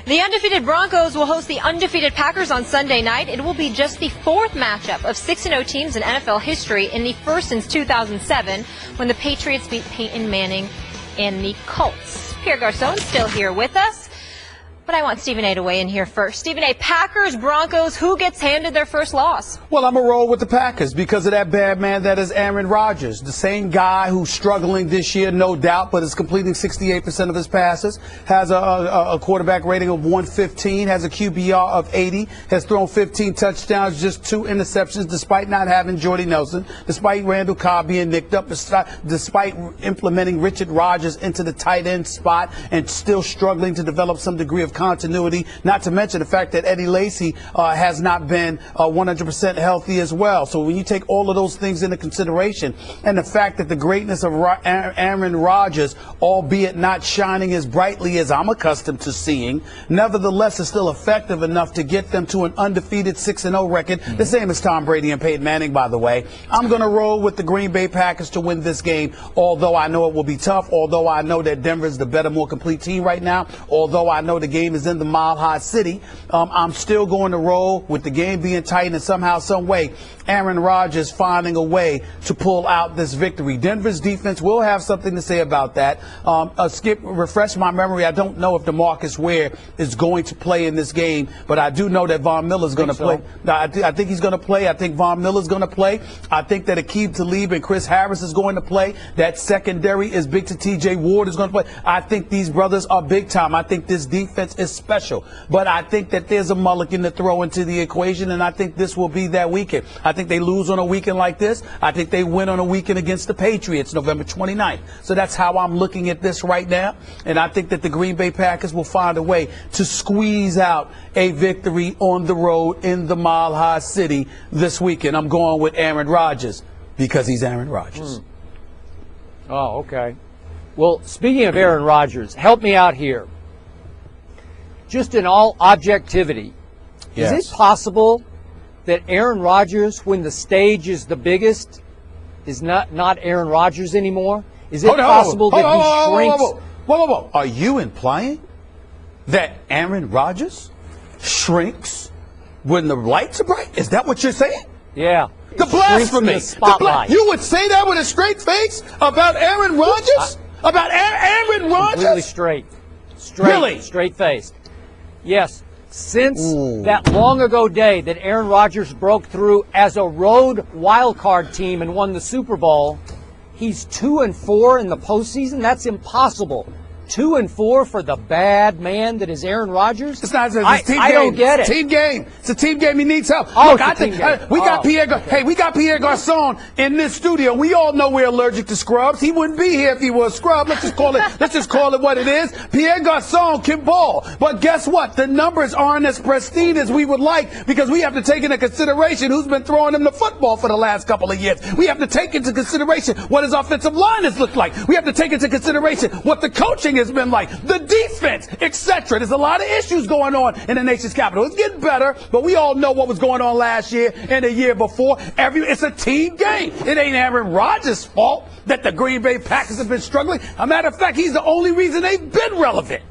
The undefeated Broncos will host the undefeated Packers on Sunday night. It will be just the 4th matchup of 6-0 teams in NFL history, in the first since 2007, when the Patriots beat Peyton Manning and the Colts. Pierre Garcon still here with us. But I want Stephen A. to weigh in here first. Stephen A., Packers-Broncos, who gets handed their first loss? Well, I'm going to roll with the Packers because of that bad man that is Aaron Rodgers. The same guy who's struggling this year, no doubt, but is completing 68% of his passes, has a quarterback rating of 115, has a QBR of 80, has thrown 15 touchdowns, just 2 interceptions, despite not having Jordy Nelson, despite Randall Cobb being nicked up, despite implementing Richard Rodgers into the tight end spot and still struggling to develop some degree of continuity, not to mention the fact that Eddie Lacy has not been 100% healthy as well. So when you take all of those things into consideration, and the fact that the greatness of Aaron Rodgers, albeit not shining as brightly as I'm accustomed to seeing, nevertheless is still effective enough to get them to an undefeated 6-0 record, the same as Tom Brady and Peyton Manning, by the way. I'm going to roll with the Green Bay Packers to win this game, although I know it will be tough, although I know that Denver's the better, more complete team right now, although I know the game is in the Mile High City. I'm still going to roll with the game being tight and somehow, some way, Aaron Rodgers finding a way to pull out this victory. Denver's defense will have something to say about that. Skip, refresh my memory. I don't know if DeMarcus Ware is going to play in this game, but I do know that Von Miller's going to play. I think he's going to play. I think Von Miller's going to play. I think that Aqib Talib and Chris Harris is going to play. That secondary is big to TJ Ward is going to play. I think these brothers are big time. I think this defense is special. But I think that there's a mulligan to throw into the equation, and I think this will be that weekend. I think they lose on a weekend like this. I think they win on a weekend against the Patriots November 29th. So that's how I'm looking at this right now. And I think that the Green Bay Packers will find a way to squeeze out a victory on the road in the Mile High City this weekend. I'm going with Aaron Rodgers because he's Aaron Rodgers. Oh, okay. Well, speaking of Aaron Rodgers, help me out here. Just in all objectivity, is it possible that Aaron Rodgers, when the stage is the biggest, is not Aaron Rodgers anymore? Is it possible that he shrinks? Whoa. Are you implying that Aaron Rodgers shrinks when the lights are bright? Is that what you're saying? Yeah. The blasphemy. The spotlight. You would say that with a straight face about Aaron Rodgers? About Aaron Rodgers? Completely straight. Really? Straight face. Yes. Since that long ago day that Aaron Rodgers broke through as a road wild card team and won the Super Bowl, he's 2-4 in the postseason. That's impossible. 2-4 for the bad man that is Aaron Rodgers. It's not. It's a team game. I don't get it. Team game. It's a team game. He needs help. Oh, Look, I think we got Pierre. Hey, we got Pierre Garcon in this studio. We all know we're allergic to scrubs. He wouldn't be here if he was a scrub. Let's just call it what it is. Pierre Garcon can ball, but guess what? The numbers aren't as pristine as we would like because we have to take into consideration who's been throwing him the football for the last couple of years. We have to take into consideration what his offensive line has looked like. We have to take into consideration what the coaching has been like, the defense, etc. There's a lot of issues going on in the nation's capital. It's getting better, but we all know what was going on last year and the year before. It's a team game. It ain't Aaron Rodgers' fault that the Green Bay Packers have been struggling. As a matter of fact, he's the only reason they've been relevant.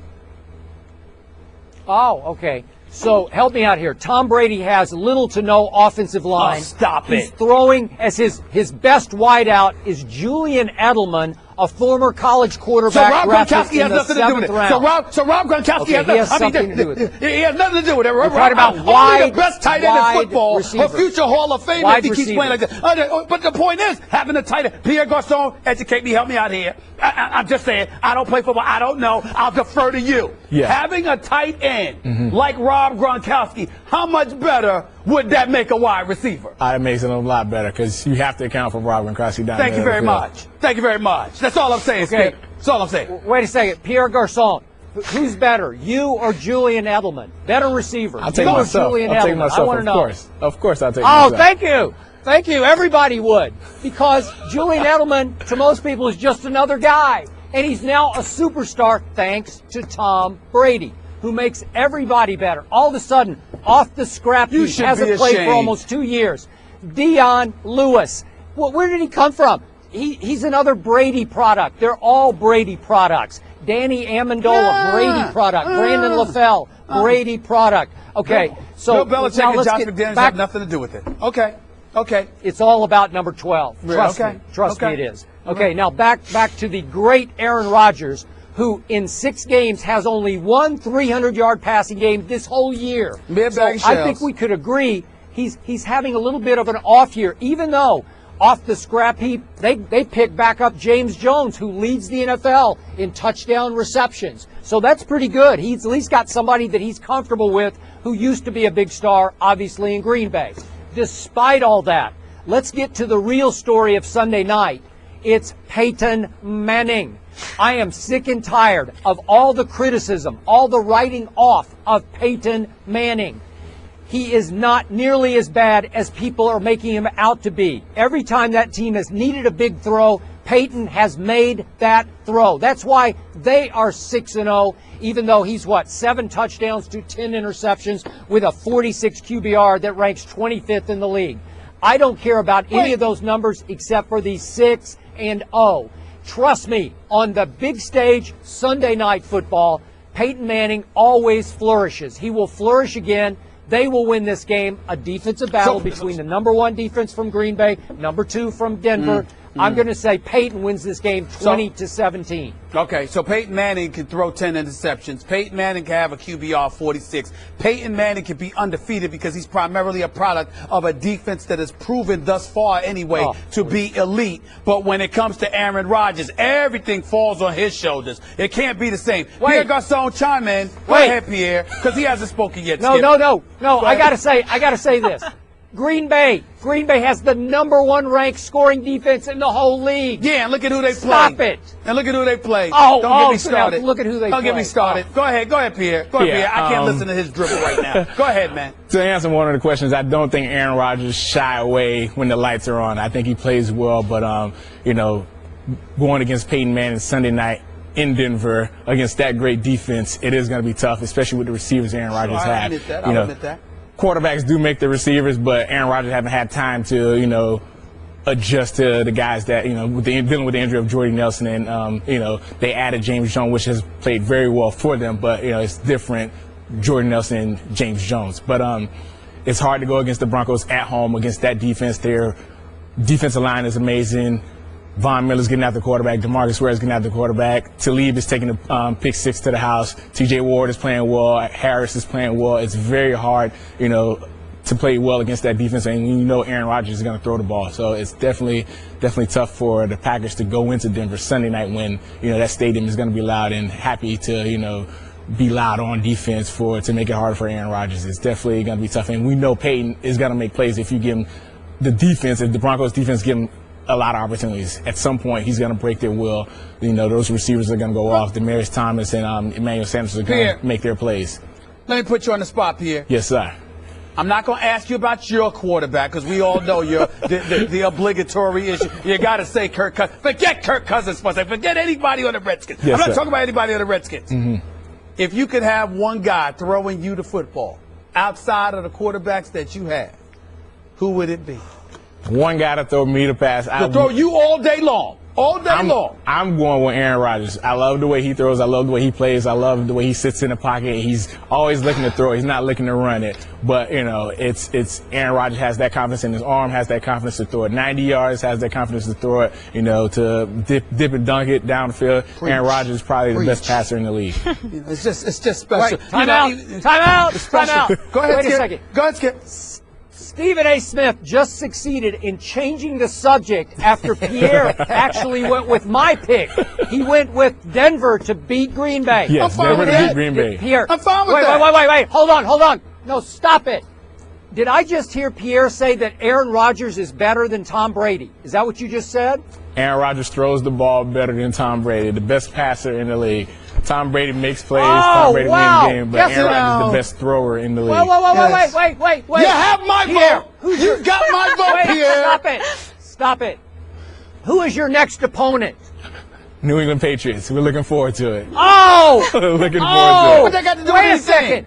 Oh, okay. So help me out here. Tom Brady has little to no offensive line. Oh, stop it. He's throwing as his best wideout is Julian Edelman, a former college quarterback. So Rob Gronkowski has nothing to do with it. So Rob Gronkowski has something to do with it. He has nothing to do with it. We're talking about only the best tight end in football, receiver. a future Hall of Famer if he keeps playing like that. But the point is, having a tight end, Pierre Garcon, educate me, help me out here. I'm just saying, I don't play football. I don't know. I'll defer to you. Yeah. Having a tight end like Rob Gronkowski, how much better would that make a wide receiver? It makes it a lot better because you have to account for Rob Gronkowski down there. Thank you very much. Thank you very much. That's all I'm saying, Skip. That's all I'm saying. Wait a second. Pierre Garcon, who's better, you or Julian Edelman? Better receiver. I'll take myself. Julian I'll take Edelman. myself, I want to know. Of course I'll take myself. Oh, thank you. Thank you. Everybody would. Because Julian Edelman, to most people, is just another guy. And he's now a superstar thanks to Tom Brady, who makes everybody better. All of a sudden, off the scrap heap, hasn't played for almost 2 years. Dion Lewis. Well, where did he come from? He's another Brady product. They're all Brady products. Danny Amendola, Brady product. Brandon LaFell, Brady product. Okay, so Bill Belichick and Josh McDaniels have nothing to do with it. Okay. It's all about number 12. Trust me, it is. Okay, now back to the great Aaron Rodgers, who in 6 games has only one 300-yard passing game this whole year. So I think we could agree he's having a little bit of an off year, even though off the scrap heap they pick back up James Jones, who leads the NFL in touchdown receptions. So that's pretty good. He's at least got somebody that he's comfortable with who used to be a big star, obviously, in Green Bay. Despite all that, let's get to the real story of Sunday night. It's Peyton Manning. I am sick and tired of all the criticism, all the writing off of Peyton Manning. He is not nearly as bad as people are making him out to be. Every time that team has needed a big throw, Peyton has made that throw. That's why they are 6-0, even though he's 7 touchdowns to 10 interceptions with a 46 QBR that ranks 25th in the league. I don't care about any of those numbers except for the 6-0. Trust me, on the big stage, Sunday Night Football, Peyton Manning always flourishes. He will flourish again. They will win this game, a defensive battle between the number 1 defense from Green Bay, number 2 from Denver. I'm going to say Peyton wins this game 20-17. Okay, so Peyton Manning can throw 10 interceptions. Peyton Manning can have a QBR 46. Peyton Manning can be undefeated because he's primarily a product of a defense that has proven thus far anyway to be elite. But when it comes to Aaron Rodgers, everything falls on his shoulders. It can't be the same. Pierre Garcon, chime in. Go ahead, Pierre, because he hasn't spoken yet. No. I gotta say this. Green Bay has the number 1 ranked scoring defense in the whole league. Yeah, and look at who they play. Stop it. And look at who they play. Don't get me started. Look at who they play. Don't get me started. Go ahead, Pierre. Go ahead, Pierre. I can't listen to his dribble right now. Go ahead, man. To answer one of the questions, I don't think Aaron Rodgers shy away when the lights are on. I think he plays well, but going against Peyton Manning Sunday night in Denver against that great defense, it is going to be tough, especially with the receivers Aaron Rodgers I'll admit that. Quarterbacks do make the receivers, but Aaron Rodgers haven't had time to, adjust to the guys that, dealing with the injury of Jordy Nelson. And, they added James Jones, which has played very well for them. But, it's different, Jordy Nelson and James Jones. But it's hard to go against the Broncos at home against that defense. Their defensive line is amazing. Von Miller's getting after the quarterback. DeMarcus Ware's getting after the quarterback. Talib is taking the pick 6 to the house. TJ Ward is playing well. Harris is playing well. It's very hard, to play well against that defense. And Aaron Rodgers is going to throw the ball. So it's definitely tough for the Packers to go into Denver Sunday night when, that stadium is going to be loud and happy to, be loud on defense to make it harder for Aaron Rodgers. It's definitely going to be tough. And we know Peyton is going to make plays if you give him the defense, if the Broncos defense give him a lot of opportunities. At some point, he's going to break their will. Those receivers are going to go off. Demaryius Thomas and Emmanuel Sanders are going to make their plays. Let me put you on the spot, Pierre. Yes, sir. I'm not going to ask you about your quarterback because we all know the obligatory issue. You got to say Kirk Cousins. Forget Kirk Cousins for a second. Forget anybody on the Redskins. Yes, I'm not talking about anybody on the Redskins. Mm-hmm. If you could have one guy throwing you the football outside of the quarterbacks that you have, who would it be? One guy to throw me the pass. To throw you all day long. All day long. I'm going with Aaron Rodgers. I love the way he throws. I love the way he plays. I love the way he sits in the pocket. He's always looking to throw. He's not looking to run it. But, it's Aaron Rodgers has that confidence in his arm, has that confidence to throw it 90 yards, has that confidence to throw it, to dip and dunk it down the field. Preach. Aaron Rodgers is probably the best passer in the league. It's just special. Wait, time out. Go ahead, Wait a second. Go ahead, Skip. Stephen A. Smith just succeeded in changing the subject after Pierre actually went with my pick. He went with Denver to beat Green Bay. Yes, Denver to beat Green Bay. Pierre, I'm fine with that. Wait. Hold on. No, stop it. Did I just hear Pierre say that Aaron Rodgers is better than Tom Brady? Is that what you just said? Aaron Rodgers throws the ball better than Tom Brady, the best passer in the league. Tom Brady makes plays. Tom Brady wins the game, but Aaron Rodgers is the best thrower in the league. Wait. You have my vote. You got my vote, Pierre. Stop it. Who is your next opponent? New England Patriots. We're looking forward to it. Oh! Looking forward to it. What they got to do with Wait a second.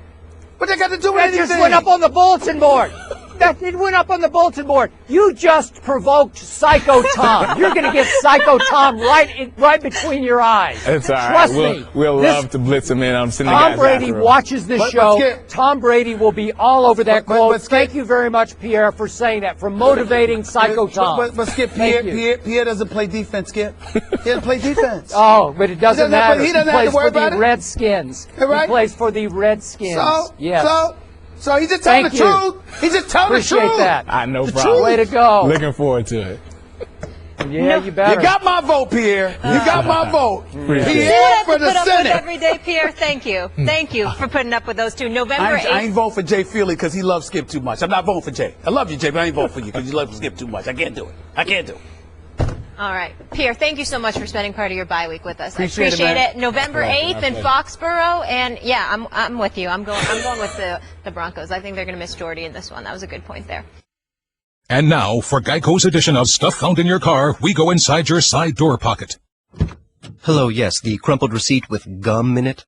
What they got to do with anything? That just went up on the bulletin board. It went up on the bulletin board. You just provoked Psycho Tom. You're going to get Psycho Tom right between your eyes. It's all right. Trust me. We'll love to blitz him in. I'm sending the Tom guys Brady after him. watches this show. Tom Brady will be all over that quote. Thank you very much, Pierre, for saying that, for motivating Psycho Tom. But Skip, Pierre doesn't play defense, Skip. He doesn't play defense. Oh, but it doesn't matter. He doesn't have to worry about it. He plays for the Redskins. Right? He plays for the Redskins. Yes. So he's just telling the truth. He's just telling the truth. Appreciate that. I know, problem. Way to go. Looking forward to it. Yeah, you better. You got my vote, Pierre. You got my vote. Pierre for the Senate. Every day, Pierre. Thank you. Thank you for putting up with those two. November 8th. I ain't voting for Jay Feely because he loves Skip too much. I'm not voting for Jay. I love you, Jay, but I ain't voting for you because you love Skip too much. I can't do it. All right. Pierre, thank you so much for spending part of your bye week with us. Appreciate it. November 8th in Foxborough. And yeah, I'm with you. I'm going with the Broncos. I think they're going to miss Jordy in this one. That was a good point there. And now, for Geico's edition of Stuff Found in Your Car, we go inside your side door pocket. Hello, yes, the crumpled receipt with gum in it.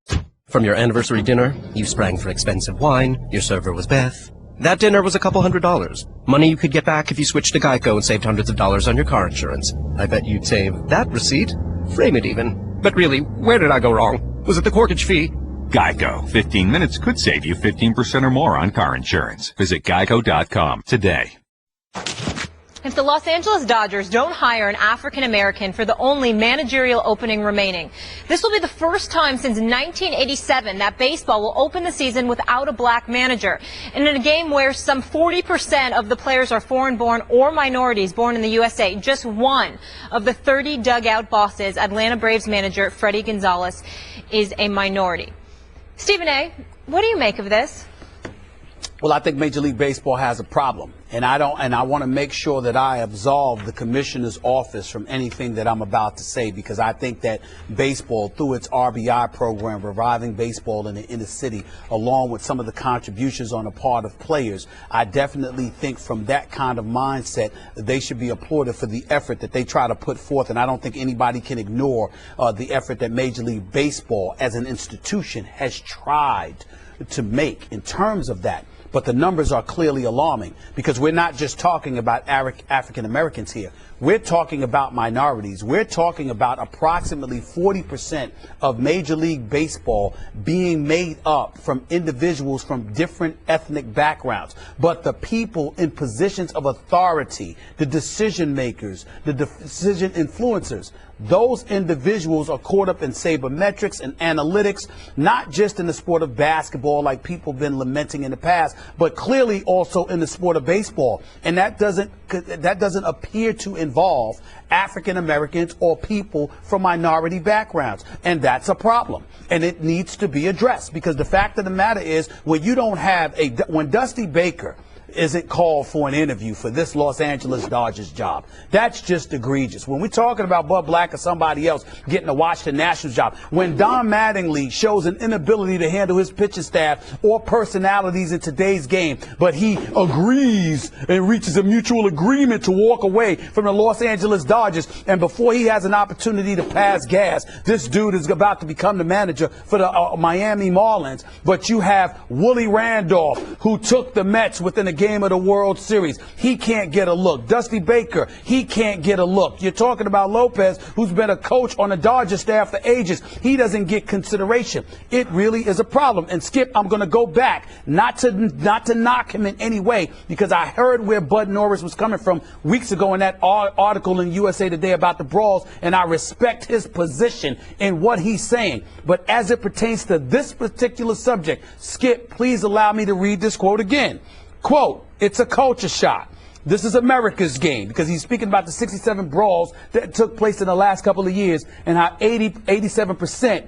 From your anniversary dinner, you sprang for expensive wine, your server was Beth. That dinner was a couple $100. Money you could get back if you switched to Geico and saved hundreds of dollars on your car insurance. I bet you'd save that receipt. Frame it even. But really, where did I go wrong? Was it the corkage fee? Geico. 15 minutes could save you 15% or more on car insurance. Visit geico.com today. If the Los Angeles Dodgers don't hire an African American for the only managerial opening remaining, this will be the first time since 1987 that baseball will open the season without a black manager. And in a game where some 40% of the players are foreign-born or minorities born in the USA, just one of the 30 dugout bosses, Atlanta Braves manager Freddie Gonzalez, is a minority. Stephen A., what do you make of this? Well, I think Major League Baseball has a problem, and I want to make sure that I absolve the commissioner's office from anything that I'm about to say, because I think that baseball, through its RBI program, reviving baseball in the inner city, along with some of the contributions on the part of players, I definitely think from that kind of mindset that they should be applauded for the effort that they try to put forth, and I don't think anybody can ignore the effort that Major League Baseball as an institution has tried to make in terms of that. But the numbers are clearly alarming, because we're not just talking about African Americans here. We're talking about minorities. We're talking about approximately 40% of Major League Baseball being made up from individuals from different ethnic backgrounds. But the people in positions of authority, the decision makers, the decision influencers, those individuals are caught up in sabermetrics and analytics, not just in the sport of basketball like people have been lamenting in the past, but clearly also in the sport of baseball. And that doesn't appear to involve African Americans or people from minority backgrounds. And that's a problem. And it needs to be addressed, because the fact of the matter is, when you don't have when Dusty Baker isn't called for an interview for this Los Angeles Dodgers job, that's just egregious. When we're talking about Bud Black or somebody else getting the Washington Nationals job, when Don Mattingly shows an inability to handle his pitching staff or personalities in today's game, but he agrees and reaches a mutual agreement to walk away from the Los Angeles Dodgers, and before he has an opportunity to pass gas, this dude is about to become the manager for the Miami Marlins. But you have Willie Randolph, who took the Mets within a game of the World Series. He can't get a look. Dusty Baker, he can't get a look. You're talking about Lopez, who's been a coach on the Dodgers staff for ages. He doesn't get consideration. It really is a problem. And Skip, I'm going to go back, not to knock him in any way, because I heard where Bud Norris was coming from weeks ago in that article in USA Today about the brawls, and I respect his position in what he's saying. But as it pertains to this particular subject, Skip, please allow me to read this quote again. Quote, "It's a culture shock. This is America's game," because he's speaking about the 67 brawls that took place in the last couple of years, and how 87%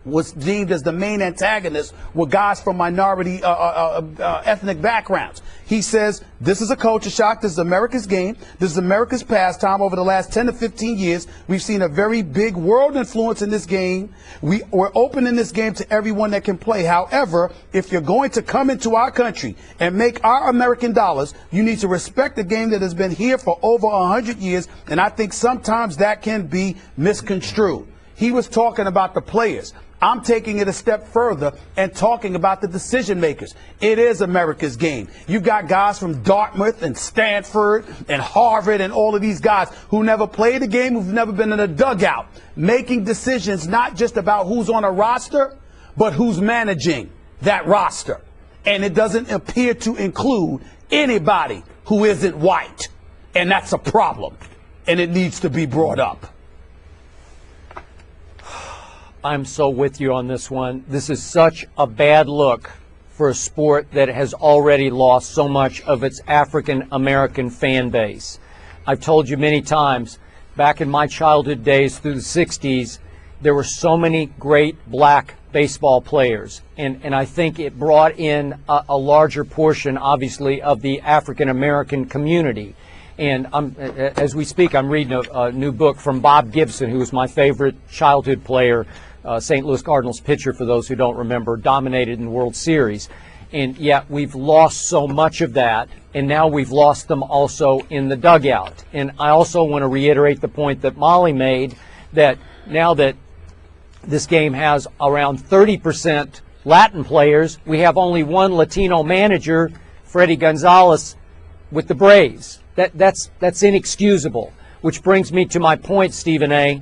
was deemed as the main antagonists were guys from minority ethnic backgrounds. He says, this is a culture shock. This is America's game. This is America's pastime. Over the last 10 to 15 years, we've seen a very big world influence in this game. We're opening this game to everyone that can play. However, if you're going to come into our country and make our American dollars, you need to respect the game that has been here for over 100 years. And I think sometimes that can be misconstrued. He was talking about the players. I'm taking it a step further and talking about the decision makers. It is America's game. You got guys from Dartmouth and Stanford and Harvard and all of these guys who never played the game, who've never been in a dugout, making decisions not just about who's on a roster, but who's managing that roster. And it doesn't appear to include anybody who isn't white. And that's a problem. And it needs to be brought up. I'm so with you on this one. This is such a bad look for a sport that has already lost so much of its African American fan base. I've told you many times, back in my childhood days through the 60s, there were so many great black baseball players. And I think it brought in a larger portion, obviously, of the African American community. And as we speak, I'm reading a new book from Bob Gibson, who was my favorite childhood player, St. Louis Cardinals pitcher, for those who don't remember, dominated in the World Series. And yet we've lost so much of that, and now we've lost them also in the dugout. And I also want to reiterate the point that Molly made, that now that this game has around 30% Latin players, we have only one Latino manager, Freddie Gonzalez, with the Braves. That's inexcusable, which brings me to my point, Stephen A.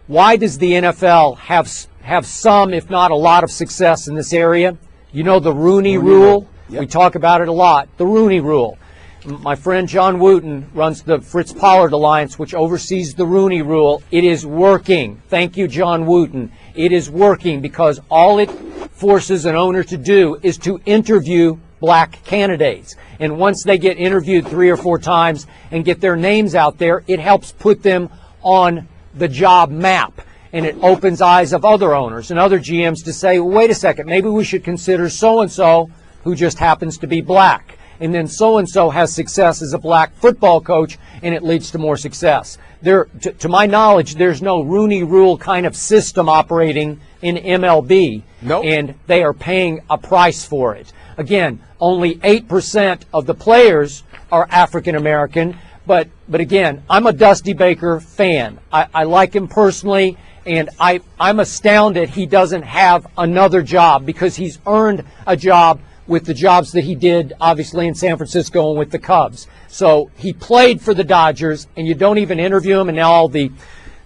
Why does the NFL have some, if not a lot, of success in this area? You know the Rooney Rule? Yep. We talk about it a lot. The Rooney Rule. My friend John Wooten runs the Fritz Pollard Alliance, which oversees the Rooney Rule. It is working. Thank you, John Wooten. It is working because all it forces an owner to do is to interview black candidates. And once they get interviewed 3 or 4 times and get their names out there, it helps put them on the job map. And it opens eyes of other owners and other GMs to say, well, wait a second, maybe we should consider so-and-so who just happens to be black. And then so-and-so has success as a black football coach, and it leads to more success. To my knowledge, there's no Rooney Rule kind of system operating in MLB. Nope. And they are paying a price for it. Again, only 8% of the players are African American. But again, I'm a Dusty Baker fan. I like him personally. And I'm astounded he doesn't have another job, because he's earned a job with the jobs that he did, obviously, in San Francisco and with the Cubs. So he played for the Dodgers, and you don't even interview him, and now all the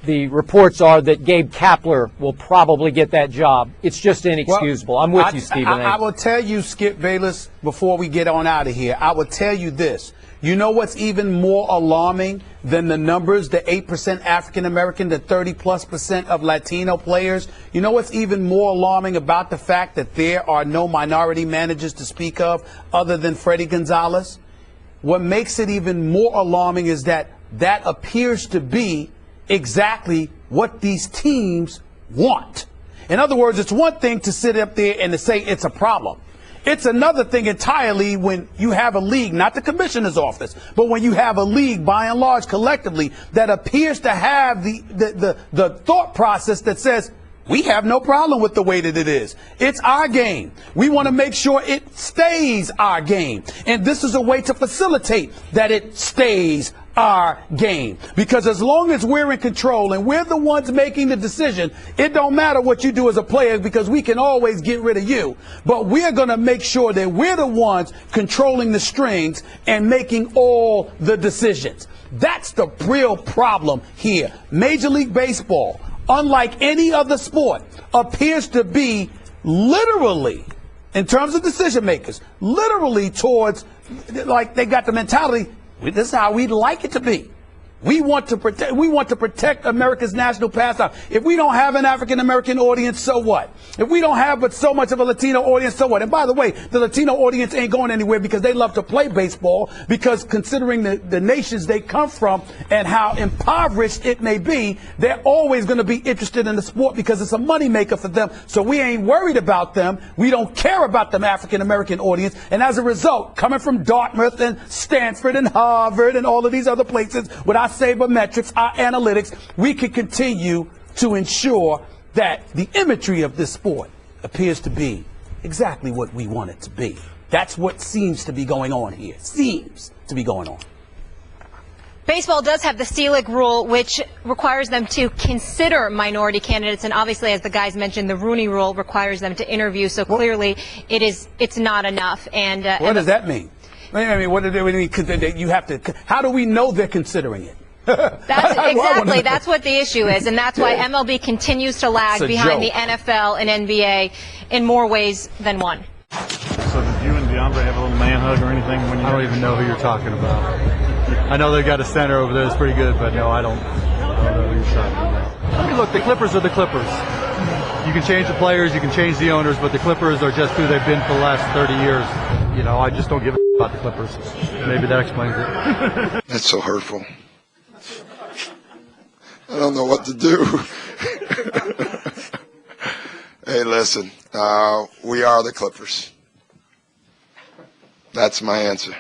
reports are that Gabe Kapler will probably get that job. It's just inexcusable. I'm with you, Stephen A. I will tell you, Skip Bayless, before we get on out of here, I will tell you this. You know what's even more alarming than the numbers, the 8% African-American, the 30+% of Latino players? You know what's even more alarming about the fact that there are no minority managers to speak of other than Freddie Gonzalez? What makes it even more alarming is that appears to be exactly what these teams want. In other words, it's one thing to sit up there and to say it's a problem. It's another thing entirely when you have a league, not the commissioner's office, but when you have a league, by and large, collectively, that appears to have the thought process that says, we have no problem with the way that it is. It's our game. We want to make sure it stays our game. And this is a way to facilitate that it stays our game. Because as long as we're in control and we're the ones making the decision, it don't matter what you do as a player, because we can always get rid of you. But we're going to make sure that we're the ones controlling the strings and making all the decisions. That's the real problem here. Major League Baseball, unlike any other sport, appears to be literally, in terms of decision makers, literally towards, like, they got the mentality, this is how we'd like it to be. We want to protect America's national pastime. If we don't have an African American audience, so what? If we don't have but so much of a Latino audience, so what? And by the way, the Latino audience ain't going anywhere, because they love to play baseball, because considering the nations they come from and how impoverished it may be, they're always going to be interested in the sport because it's a moneymaker for them. So we ain't worried about them. We don't care about the African American audience. And as a result, coming from Dartmouth and Stanford and Harvard and all of these other places, with our sabermetrics, our analytics, we can continue to ensure that the imagery of this sport appears to be exactly what we want it to be. That's what seems to be going on here. Seems to be going on. Baseball does have the Selig rule, which requires them to consider minority candidates, and obviously, as the guys mentioned, the Rooney rule requires them to interview. So clearly, it's not enough. And what does that mean? I mean, what do they mean? You have to. How do we know they're considering it? That's what the issue is, and that's why MLB continues to lag behind the NFL and NBA in more ways than one. So did you and DeAndre have a little man hug or anything when you? I don't even know who you're talking about. I know they've got a center over there that's pretty good, but no, I don't know who you're talking about. I mean, look, the Clippers are the Clippers. You can change the players, you can change the owners, but the Clippers are just who they've been for the last 30 years. You know, I just don't give a about the Clippers. Maybe that explains it. That's so hurtful. I don't know what to do. Hey, listen, we are the Clippers. That's my answer.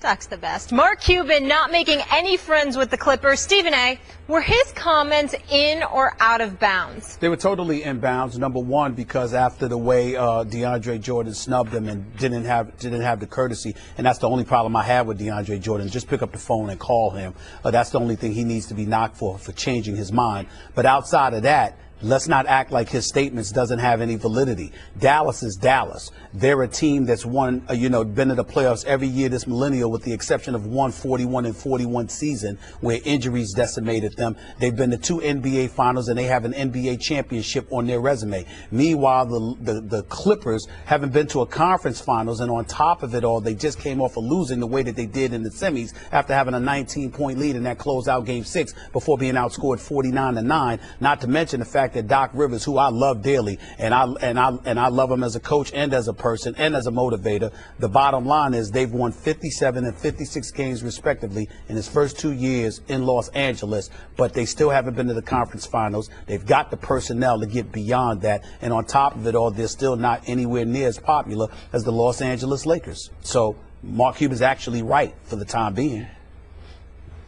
Doc's the best. Mark Cuban not making any friends with the Clippers. Stephen A., were his comments in or out of bounds? They were totally in bounds. Number one, because after the way DeAndre Jordan snubbed him and didn't have the courtesy, and that's the only problem I have with DeAndre Jordan. Just pick up the phone and call him. That's the only thing he needs to be knocked for changing his mind. But outside of that, let's not act like his statements doesn't have any validity. Dallas is Dallas. They're a team that's won, been in the playoffs every year this millennial, with the exception of one 41-41 season where injuries decimated them. They've been to 2 NBA finals and they have an NBA championship on their resume. Meanwhile, the Clippers haven't been to a conference finals, and on top of it all, they just came off of losing the way that they did in the semis after having a 19-point lead in that closeout game 6 before being outscored 49-9. Not to mention the fact that Doc Rivers, who I love dearly, and I love him as a coach and as a person and as a motivator. The bottom line is they've won 57 and 56 games respectively in his first 2 years in Los Angeles, but they still haven't been to the conference finals. They've got the personnel to get beyond that, and on top of it all, they're still not anywhere near as popular as the Los Angeles Lakers. So Mark Cuban's actually right for the time being.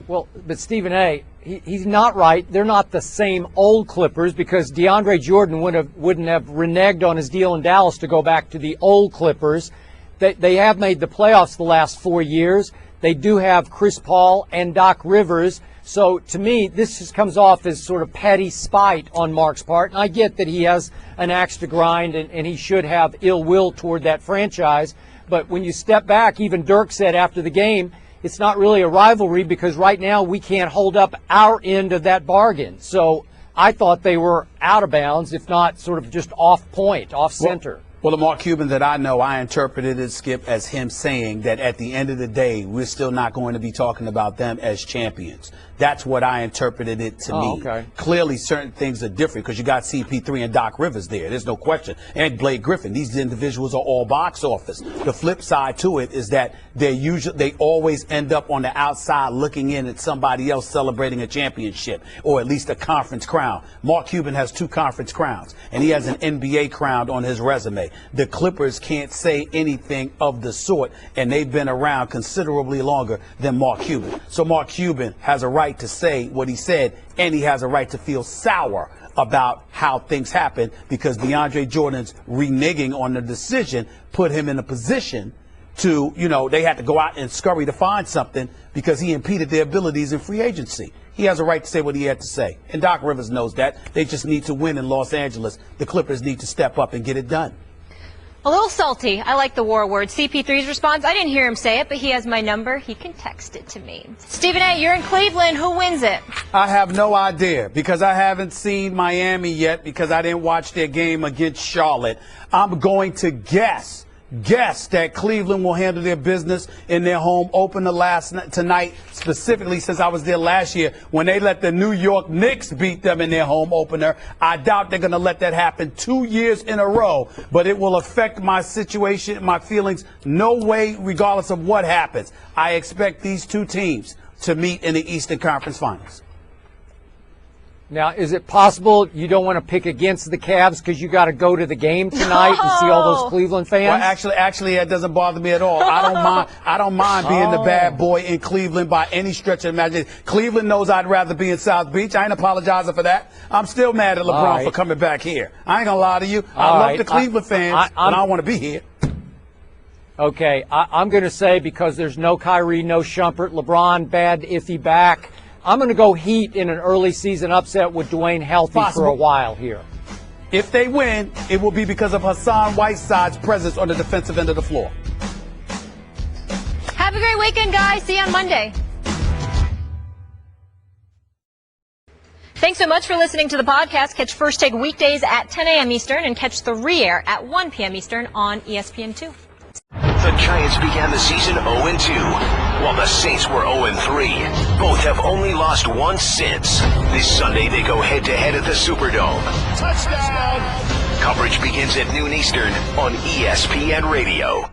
Well, but Stephen A., he's not right. They're not the same old Clippers, because DeAndre Jordan wouldn't have reneged on his deal in Dallas to go back to the old Clippers. They have made the playoffs the last 4 years. They do have Chris Paul and Doc Rivers. So to me, this just comes off as sort of petty spite on Mark's part. And I get that he has an axe to grind and he should have ill will toward that franchise. But when you step back, even Dirk said after the game, it's not really a rivalry because right now we can't hold up our end of that bargain. So I thought they were out of bounds, if not sort of just off point, off center. Well, the Mark Cuban that I know, I interpreted it, Skip, as him saying that at the end of the day, we're still not going to be talking about them as champions. That's what I interpreted it to mean. Okay. Clearly, certain things are different because you got CP3 and Doc Rivers there. There's no question. And Blake Griffin. These individuals are all box office. The flip side to it is that they always end up on the outside looking in at somebody else celebrating a championship or at least a conference crown. Mark Cuban has 2 conference crowns, and he has an NBA crown on his resume. The Clippers can't say anything of the sort, and they've been around considerably longer than Mark Cuban. So Mark Cuban has a right to say what he said, and he has a right to feel sour about how things happen because DeAndre Jordan's reneging on the decision put him in a position to, they had to go out and scurry to find something because he impeded their abilities in free agency. He has a right to say what he had to say. And Doc Rivers knows that. They just need to win in Los Angeles. The Clippers need to step up and get it done. A little salty. I like the war word. CP3's response, I didn't hear him say it, but he has my number. He can text it to me. Stephen A., you're in Cleveland. Who wins it? I have no idea because I haven't seen Miami yet because I didn't watch their game against Charlotte. I'm going to guess that Cleveland will handle their business in their home opener tonight, specifically since I was there last year when they let the New York Knicks beat them in their home opener. I doubt they're going to let that happen 2 years in a row, but it will affect my situation, my feelings, no way, regardless of what happens. I expect these 2 teams to meet in the Eastern Conference Finals. Now, is it possible you don't want to pick against the Cavs because you got to go to the game tonight and see all those Cleveland fans? Well, actually, that doesn't bother me at all. I don't mind being the bad boy in Cleveland by any stretch of the imagination. Cleveland knows I'd rather be in South Beach. I ain't apologizing for that. I'm still mad at LeBron for coming back here. I ain't gonna lie to you. I love the Cleveland fans, but I want to be here. Okay, I'm going to say because there's no Kyrie, no Shumpert, LeBron bad, iffy back. I'm going to go Heat in an early season upset with Dwayne healthy for a while here. If they win, it will be because of Hassan Whiteside's presence on the defensive end of the floor. Have a great weekend, guys. See you on Monday. Thanks so much for listening to the podcast. Catch First Take weekdays at 10 a.m. Eastern and catch the re-air at 1 p.m. Eastern on ESPN2. The Giants began the season 0-2, while the Saints were 0-3. Both have only lost once since. This Sunday, they go head-to-head at the Superdome. Touchdown! Coverage begins at noon Eastern on ESPN Radio.